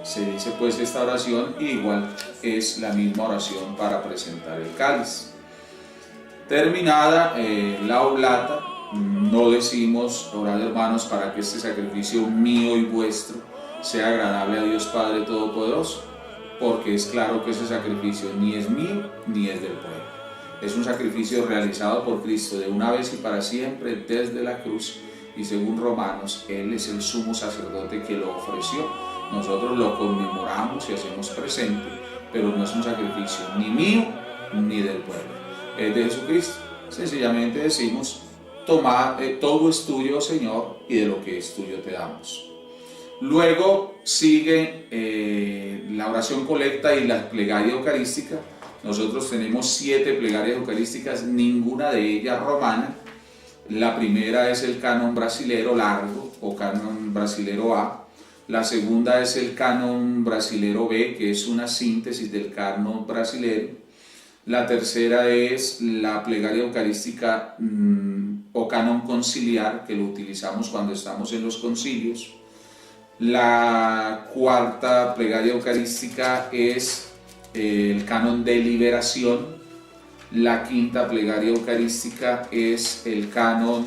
Se dice pues esta oración, y igual es la misma oración para presentar el cáliz. Terminada la oblata, no decimos: orad, hermanos, para que este sacrificio mío y vuestro sea agradable a Dios Padre Todopoderoso, porque es claro que ese sacrificio ni es mío ni es del pueblo. Es un sacrificio realizado por Cristo de una vez y para siempre desde la cruz, y según Romanos, Él es el sumo sacerdote que lo ofreció. Nosotros lo conmemoramos y hacemos presente, pero no es un sacrificio ni mío ni del pueblo, es de Jesucristo. Sencillamente decimos: toma, todo es tuyo, Señor, y de lo que es tuyo te damos. Luego sigue la oración colecta y la plegaria eucarística. Nosotros tenemos 7 plegarias eucarísticas, ninguna de ellas romana. La primera es el canon brasilero largo o canon brasilero A. La segunda es el canon brasilero B, que es una síntesis del canon brasilero. La tercera es la plegaria eucarística o canon conciliar, que lo utilizamos cuando estamos en los concilios. La cuarta plegaria eucarística es el canon de liberación. La quinta plegaria eucarística es el canon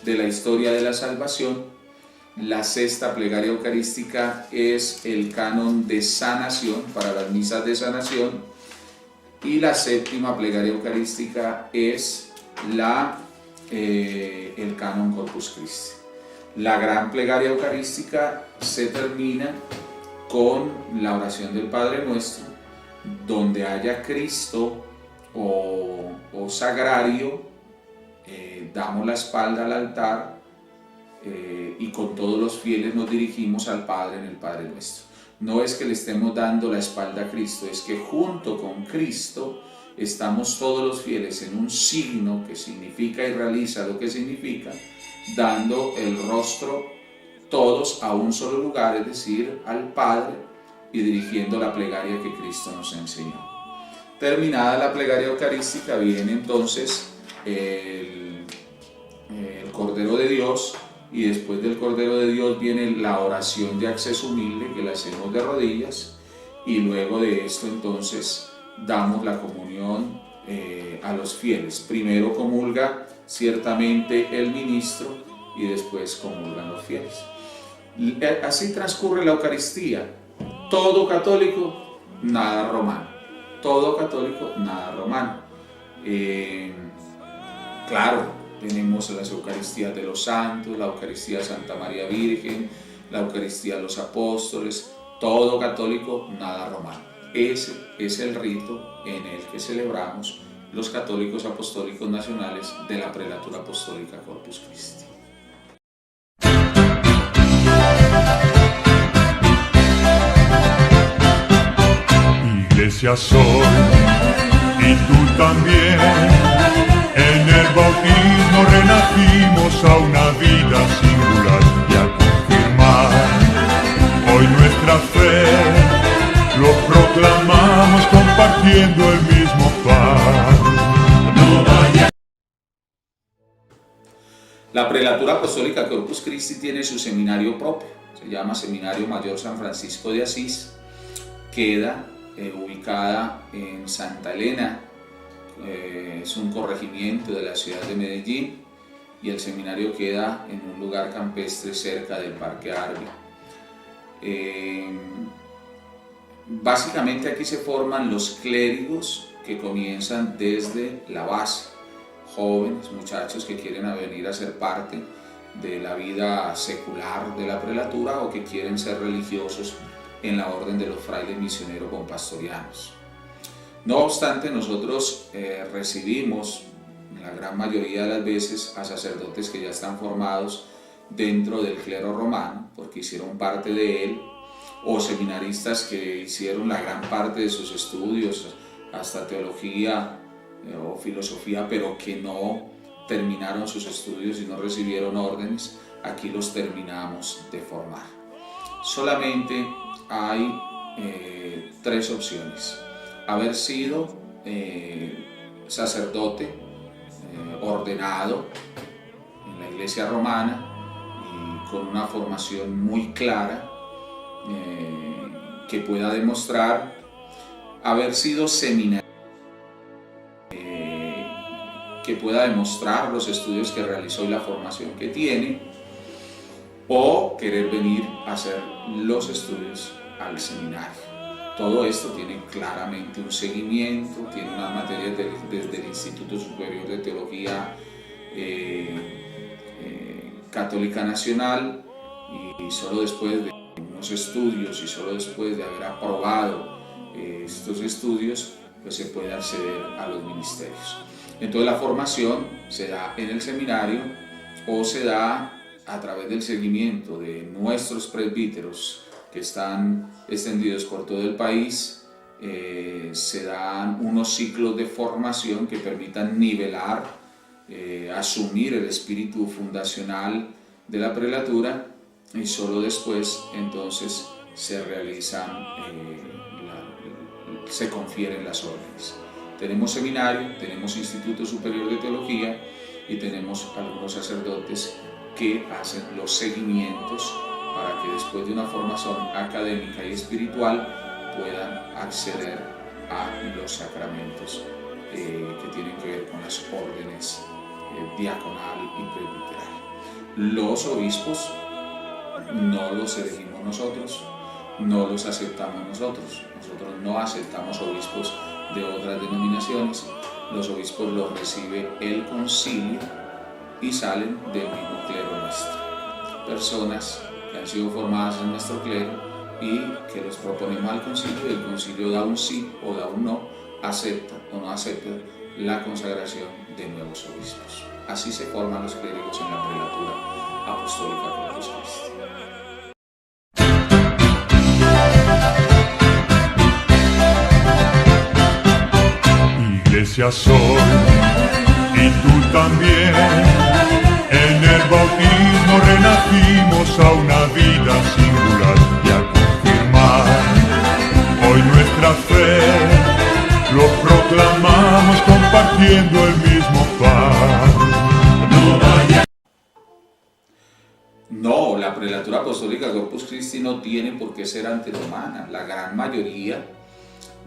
de la historia de la salvación. La sexta plegaria eucarística es el canon de sanación, para las misas de sanación. Y la séptima plegaria eucarística es el canon Corpus Christi. La gran plegaria eucarística se termina con la oración del Padre Nuestro, donde haya Cristo o sagrario, damos la espalda al altar y con todos los fieles nos dirigimos al Padre en el Padre Nuestro. No es que le estemos dando la espalda a Cristo, es que junto con Cristo estamos todos los fieles en un signo que significa y realiza lo que significa, dando el rostro todos a un solo lugar, es decir, al Padre, y dirigiendo la plegaria que Cristo nos enseñó. Terminada la plegaria eucarística, viene entonces el Cordero de Dios, y después del Cordero de Dios viene la oración de acceso humilde, que la hacemos de rodillas, y luego de esto entonces damos la comunión a los fieles. Primero comulga ciertamente el ministro y después comulgan los fieles. Así transcurre la Eucaristía. Todo católico, nada romano. Todo católico, nada romano. Claro, tenemos las Eucaristías de los santos, la Eucaristía de Santa María Virgen, la Eucaristía de los apóstoles. Todo católico, nada romano. Ese es el rito en el que celebramos los católicos apostólicos nacionales de la Prelatura Apostólica Corpus Christi. Iglesia soy, y tú también. En el bautismo renacimos a una vida singular, y al confirmar hoy nuestra fe, lo proclamamos compartiendo el mismo pan. La Prelatura Apostólica Corpus Christi tiene su seminario propio, se llama Seminario Mayor San Francisco de Asís. Queda ubicada en Santa Elena, es un corregimiento de la ciudad de Medellín, y el seminario queda en un lugar campestre cerca del Parque Arví. Básicamente aquí se forman los clérigos que comienzan desde la base. Jóvenes, muchachos que quieren venir a ser parte de la vida secular de la prelatura o que quieren ser religiosos en la orden de los frailes misioneros compastorianos. No obstante, nosotros recibimos la gran mayoría de las veces a sacerdotes que ya están formados dentro del clero romano, porque hicieron parte de él, o seminaristas que hicieron la gran parte de sus estudios, hasta teología o filosofía, pero que no terminaron sus estudios y no recibieron órdenes. Aquí los terminamos de formar. Solamente hay 3 opciones: haber sido sacerdote ordenado en la Iglesia romana y con una formación muy clara, que pueda demostrar haber sido seminarista, que pueda demostrar los estudios que realizó y la formación que tiene, o querer venir a hacer los estudios al seminario. Todo esto tiene claramente un seguimiento, tiene unas materias desde el Instituto Superior de Teología Católica Nacional, y solo después de unos estudios y solo después de haber aprobado estos estudios, pues se puede acceder a los ministerios. Entonces la formación se da en el seminario o se da a través del seguimiento de nuestros presbíteros que están extendidos por todo el país. Se dan unos ciclos de formación que permitan nivelar, asumir el espíritu fundacional de la prelatura, y solo después entonces se realizan, se confieren las órdenes. Tenemos seminario, tenemos Instituto Superior de Teología y tenemos algunos sacerdotes que hacen los seguimientos para que después de una formación académica y espiritual puedan acceder a los sacramentos que tienen que ver con las órdenes diaconal y presbiteral. Los obispos no los elegimos nosotros, no los aceptamos nosotros. Nosotros no aceptamos obispos de otras denominaciones. Los obispos los recibe el concilio y salen del mismo clero nuestro. Personas que han sido formadas en nuestro clero y que los proponemos al concilio, y el concilio da un sí o da un no, acepta o no acepta la consagración de nuevos obispos. Así se forman los clérigos en la prelatura apostólica Corpus Christi. Iglesia soy, y tú también. En el bautismo renacimos a una vida singular, y al confirmar hoy nuestra fe, lo proclamamos compartiendo el mismo pan. No, la prelatura apostólica Corpus Christi no tiene por qué ser antirromana. La gran mayoría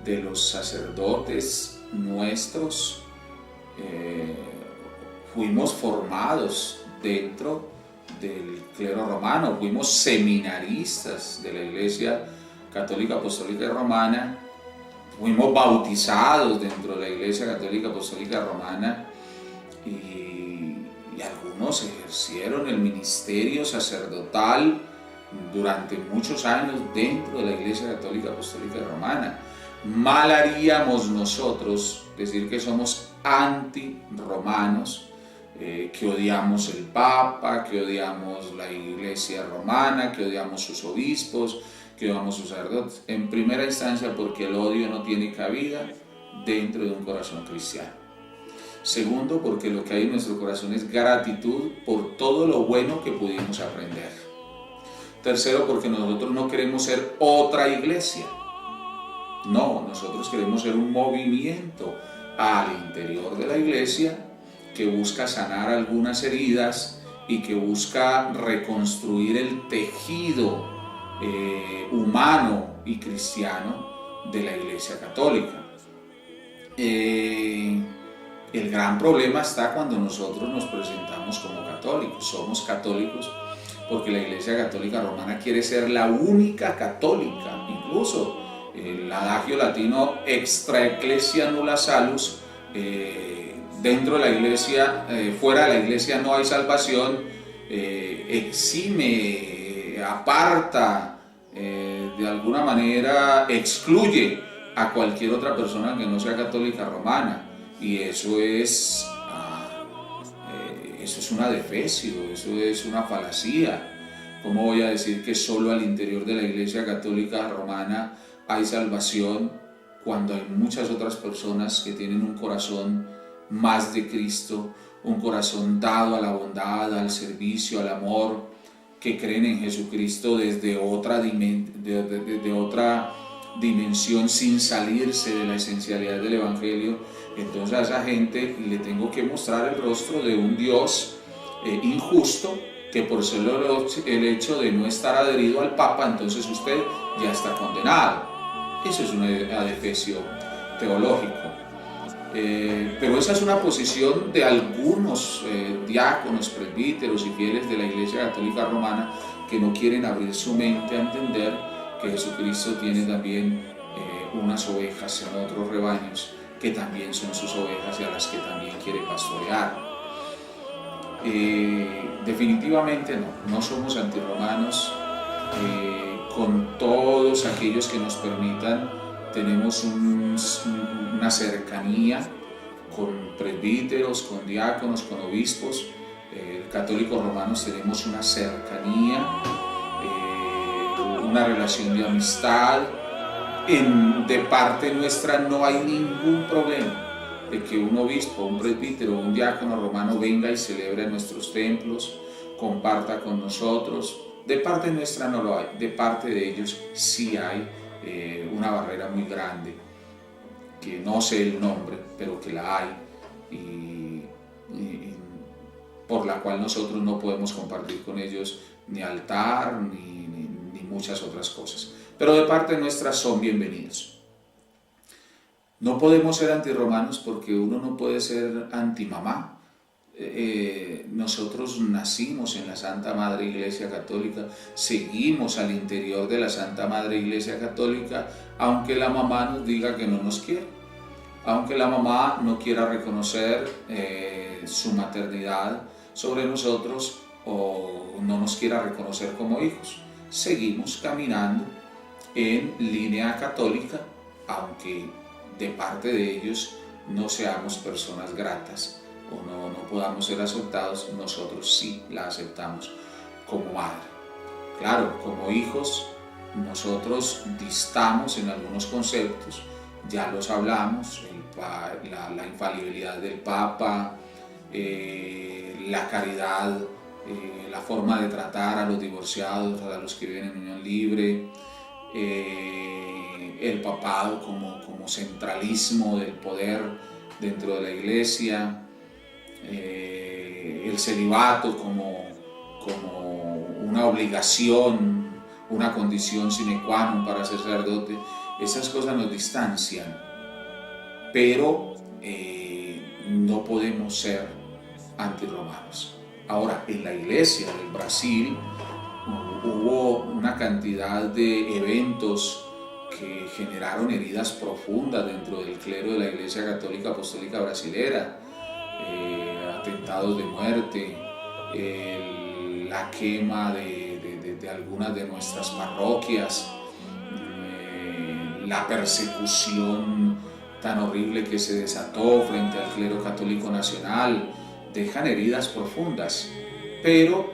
de los sacerdotes nuestros fuimos formados dentro del clero romano, fuimos seminaristas de la Iglesia Católica Apostólica y Romana, fuimos bautizados dentro de la Iglesia Católica Apostólica Romana, y algunos ejercieron el ministerio sacerdotal durante muchos años dentro de la Iglesia Católica Apostólica y Romana. Mal haríamos nosotros decir que somos anti-romanos, que odiamos el Papa, que odiamos la Iglesia romana, que odiamos sus obispos, que odiamos sus sacerdotes. En primera instancia, porque el odio no tiene cabida dentro de un corazón cristiano. Segundo, porque lo que hay en nuestro corazón es gratitud por todo lo bueno que pudimos aprender. Tercero, porque nosotros no queremos ser otra iglesia. No, nosotros queremos ser un movimiento al interior de la iglesia que busca sanar algunas heridas y que busca reconstruir el tejido humano y cristiano de la Iglesia Católica. El gran problema está cuando nosotros nos presentamos como católicos. Somos católicos porque la Iglesia Católica Romana quiere ser la única católica. Incluso El adagio latino extra ecclesia nulla salus, dentro de la iglesia, fuera de la iglesia no hay salvación, exime, aparta, de alguna manera excluye a cualquier otra persona que no sea católica romana, y eso es un adefesio, eso es una falacía. ¿Cómo voy a decir que solo al interior de la Iglesia Católica Romana hay salvación cuando hay muchas otras personas que tienen un corazón más de Cristo, un corazón dado a la bondad, al servicio, al amor, que creen en Jesucristo desde otra dimensión sin salirse de la esencialidad del Evangelio? Entonces a esa gente le tengo que mostrar el rostro de un Dios injusto, que por solo el hecho de no estar adherido al Papa, entonces usted ya está condenado. Eso es un adefesio teológico. Pero esa es una posición de algunos diáconos, presbíteros y fieles de la Iglesia Católica Romana que no quieren abrir su mente a entender que Jesucristo tiene también unas ovejas en otros rebaños que también son sus ovejas y a las que también quiere pastorear. Definitivamente no somos antirromanos. Con todos aquellos que nos permitan, tenemos una cercanía con presbíteros, con diáconos, con obispos. Católicos romanos tenemos una cercanía, una relación de amistad. De parte nuestra no hay ningún problema de que un obispo, un presbítero, un diácono romano venga y celebre en nuestros templos, comparta con nosotros. De parte nuestra no lo hay, de parte de ellos sí hay una barrera muy grande, que no sé el nombre, pero que la hay, y por la cual nosotros no podemos compartir con ellos ni altar ni muchas otras cosas. Pero de parte nuestra son bienvenidos. No podemos ser antirromanos porque uno no puede ser antimamá. Nosotros nacimos en la Santa Madre Iglesia Católica, seguimos al interior de la Santa Madre Iglesia Católica, aunque la mamá nos diga que no nos quiere, aunque la mamá no quiera reconocer su maternidad sobre nosotros o no nos quiera reconocer como hijos. Seguimos caminando en línea católica, aunque de parte de ellos no seamos personas gratas o no podamos ser aceptados, nosotros sí la aceptamos como madre. Claro, como hijos nosotros distamos en algunos conceptos, ya los hablamos, la infalibilidad del Papa, la caridad, la forma de tratar a los divorciados, a los que viven en unión libre, el papado como centralismo del poder dentro de la iglesia, el celibato como una obligación, una condición sine qua non para ser sacerdote. Esas cosas nos distancian, pero no podemos ser antirromanos. Ahora, en la iglesia del Brasil hubo una cantidad de eventos que generaron heridas profundas dentro del clero de la Iglesia Católica Apostólica Brasilera, atentados de muerte, la quema de algunas de nuestras parroquias, la persecución tan horrible que se desató frente al clero católico nacional. Dejan heridas profundas, pero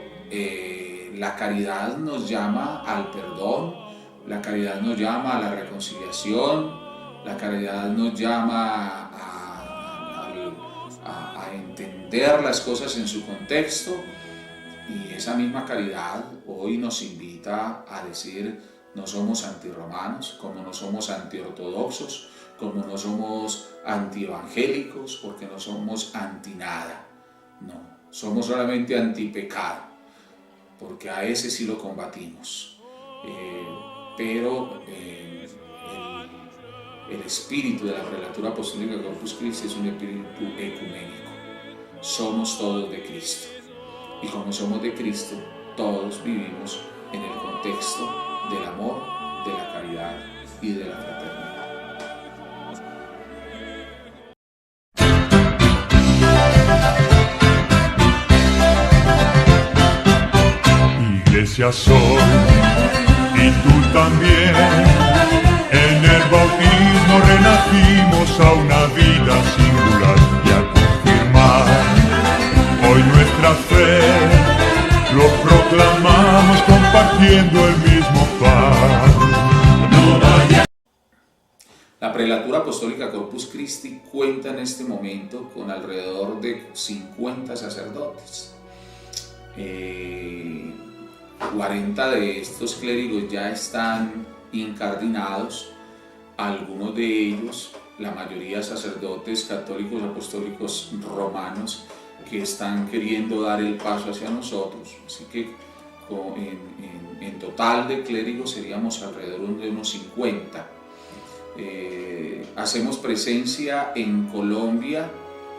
la caridad nos llama al perdón, la caridad nos llama a la reconciliación, la caridad nos llama a entender las cosas en su contexto, y esa misma caridad hoy nos invita a decir: no somos antirromanos, como no somos antiortodoxos, como no somos antievangélicos, porque no somos antinada. No, somos solamente antipecado, porque a ese sí lo combatimos. Pero el espíritu de la prelatura apostólica Corpus Christi es un espíritu ecuménico. Somos todos de Cristo, y como somos de Cristo, todos vivimos en el contexto del amor, de la caridad y de la fraternidad. Iglesia soy, y tú también. En el bautismo renacimos a una vida singular y a confirmar hoy nuestra fe lo proclamamos compartiendo el mismo pan. La Prelatura Apostólica Corpus Christi cuenta en este momento con alrededor de 50 sacerdotes. 40 de estos clérigos ya están incardinados, algunos de ellos, la mayoría sacerdotes católicos apostólicos romanos, que están queriendo dar el paso hacia nosotros. Así que en total de clérigos seríamos alrededor de unos 50. Hacemos presencia en Colombia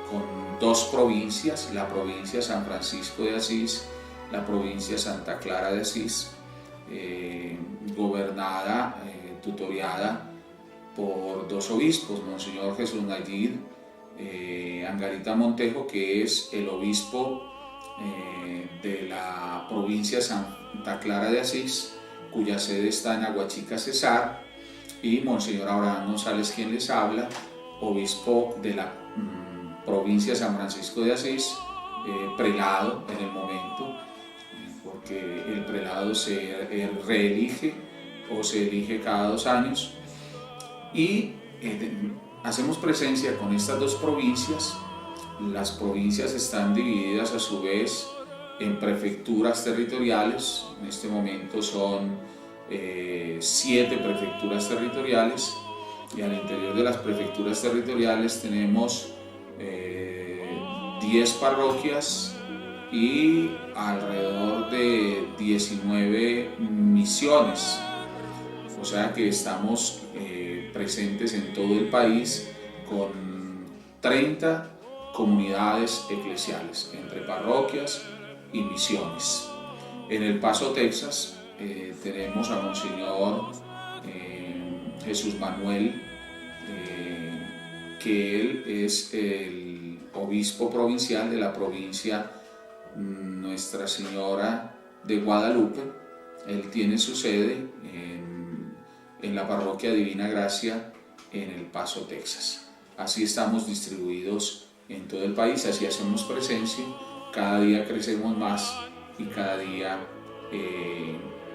con 2 provincias, la provincia San Francisco de Asís, la provincia Santa Clara de Asís, gobernada, tutoriada por 2 obispos, Monseñor Jesús Nayid Angarita Montejo, que es el obispo de la provincia Santa Clara de Asís, cuya sede está en Aguachica, Cesar, y Monseñor Abraham González, quien les habla, obispo de la provincia San Francisco de Asís, prelado en el momento, porque el prelado se reelige o se elige cada 2 años, y hacemos presencia con estas 2 provincias. Las provincias están divididas a su vez en prefecturas territoriales. En este momento son 7 prefecturas territoriales, y al interior de las prefecturas territoriales tenemos 10 parroquias y alrededor de 19 misiones. O sea que estamos presentes en todo el país con 30 comunidades eclesiales, entre parroquias y misiones. En El Paso, Texas, tenemos a Monseñor Jesús Manuel, que él es el obispo provincial de la provincia Nuestra Señora de Guadalupe. Él tiene su sede en la parroquia Divina Gracia en El Paso, Texas. Así estamos distribuidos en todo el país, así hacemos presencia, cada día crecemos más y cada día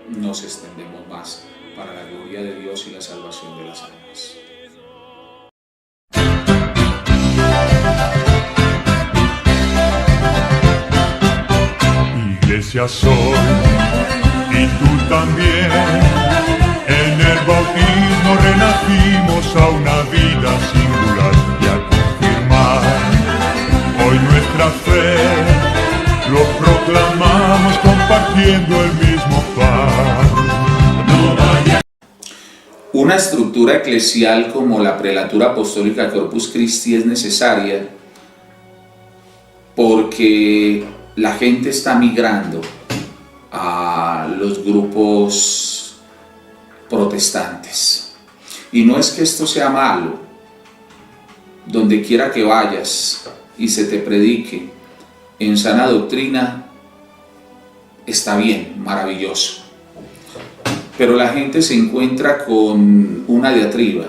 nos extendemos más para la gloria de Dios y la salvación de las almas. Iglesia soy, y tú también. En el bautismo renacimos a una vida singular y a confirmar hoy nuestra fe lo proclamamos compartiendo el mismo pan. Una estructura eclesial como la Prelatura Apostólica Corpus Christi es necesaria porque la gente está migrando a los grupos protestantes. Y no es que esto sea malo. Donde quiera que vayas y se te predique en sana doctrina, está bien, maravilloso. Pero la gente se encuentra con una diatriba.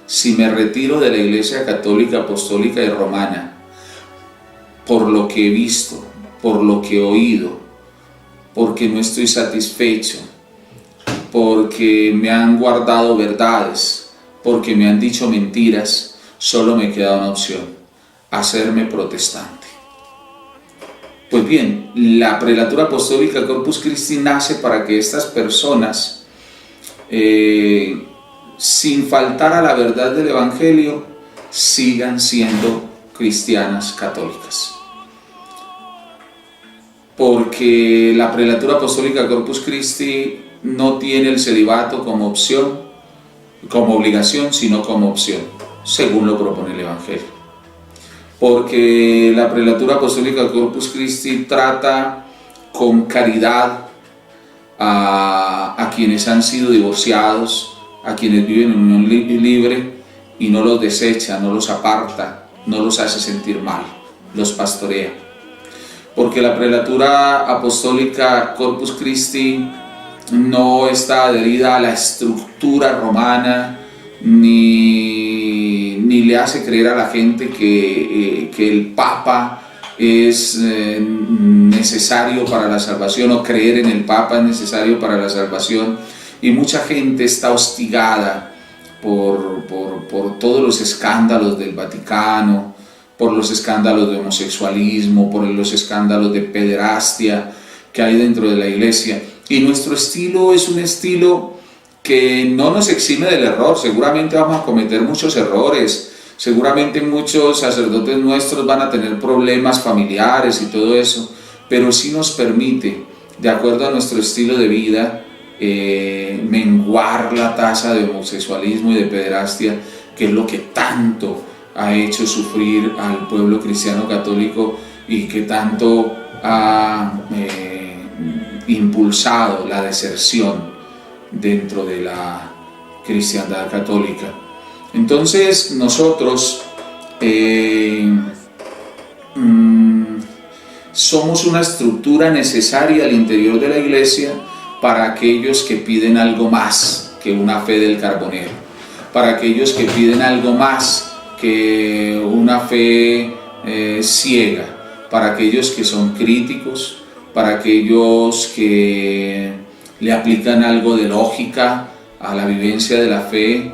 Si me retiro de la Iglesia Católica, Apostólica y Romana, por lo que he visto, por lo que he oído, porque no estoy satisfecho, porque me han guardado verdades, porque me han dicho mentiras, solo me queda una opción: hacerme protestante. Pues bien, la Prelatura Apostólica Corpus Christi nace para que estas personas, sin faltar a la verdad del Evangelio, sigan siendo cristianas católicas. Porque la Prelatura Apostólica Corpus Christi no tiene el celibato como opción, como obligación, sino como opción, según lo propone el Evangelio. Porque la Prelatura Apostólica Corpus Christi trata con caridad a quienes han sido divorciados, a quienes viven en unión libre y no los desecha, no los aparta, no los hace sentir mal, los pastorea. Porque la prelatura apostólica Corpus Christi no está adherida a la estructura romana, ni le hace creer a la gente que el Papa es necesario para la salvación, o creer en el Papa es necesario para la salvación. Y mucha gente está hostigada por todos los escándalos del Vaticano, por los escándalos de homosexualismo, por los escándalos de pederastia que hay dentro de la iglesia. Y nuestro estilo es un estilo que no nos exime del error. Seguramente vamos a cometer muchos errores, seguramente muchos sacerdotes nuestros van a tener problemas familiares y todo eso, pero sí nos permite, de acuerdo a nuestro estilo de vida, menguar la tasa de homosexualismo y de pederastia, que es lo que tanto ha hecho sufrir al pueblo cristiano católico y que tanto ha impulsado la deserción dentro de la cristiandad católica. Entonces nosotros somos una estructura necesaria al interior de la iglesia para aquellos que piden algo más que una fe del Carbonero, para aquellos que piden algo más que una fe ciega, para aquellos que son críticos, para aquellos que le aplican algo de lógica a la vivencia de la fe,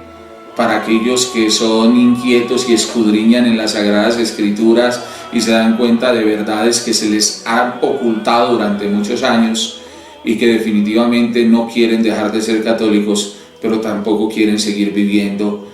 para aquellos que son inquietos y escudriñan en las Sagradas Escrituras y se dan cuenta de verdades que se les han ocultado durante muchos años y que definitivamente no quieren dejar de ser católicos, pero tampoco quieren seguir viviendo,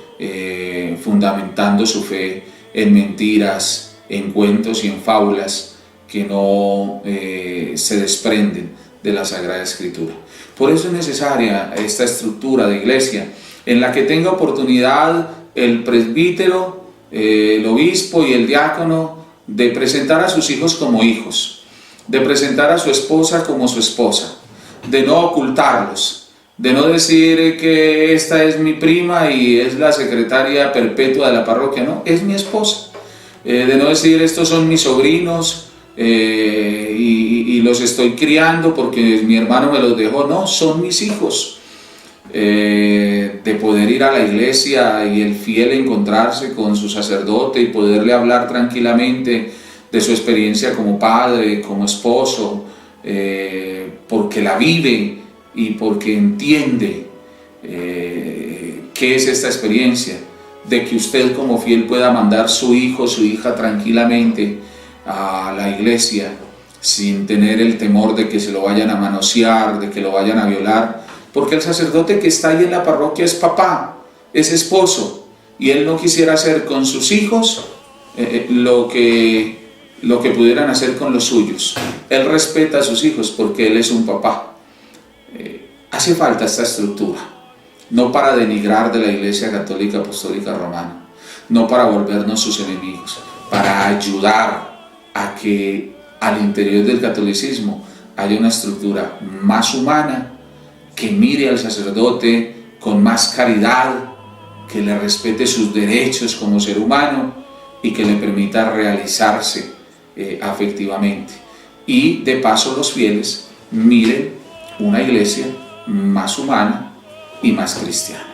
fundamentando su fe en mentiras, en cuentos y en fábulas que no se desprenden de la Sagrada Escritura. Por eso es necesaria esta estructura de iglesia en la que tenga oportunidad el presbítero, el obispo y el diácono de presentar a sus hijos como hijos, de presentar a su esposa como su esposa, de no ocultarlos, de no decir que esta es mi prima y es la secretaria perpetua de la parroquia, no, es mi esposa, de no decir estos son mis sobrinos y los estoy criando porque mi hermano me los dejó, no, son mis hijos. De poder ir a la iglesia y el fiel encontrarse con su sacerdote y poderle hablar tranquilamente de su experiencia como padre, como esposo, porque la vive y porque entiende qué es esta experiencia, de que usted como fiel pueda mandar su hijo, su hija tranquilamente a la iglesia sin tener el temor de que se lo vayan a manosear, de que lo vayan a violar, porque el sacerdote que está ahí en la parroquia es papá, es esposo, y él no quisiera hacer con sus hijos lo que pudieran hacer con los suyos. Él respeta a sus hijos porque él es un papá. Hace falta esta estructura, no para denigrar de la Iglesia Católica Apostólica Romana, no para volvernos sus enemigos, para ayudar a que al interior del catolicismo haya una estructura más humana, que mire al sacerdote con más caridad, que le respete sus derechos como ser humano y que le permita realizarse afectivamente. Y de paso los fieles miren una iglesia más humana y más cristiana.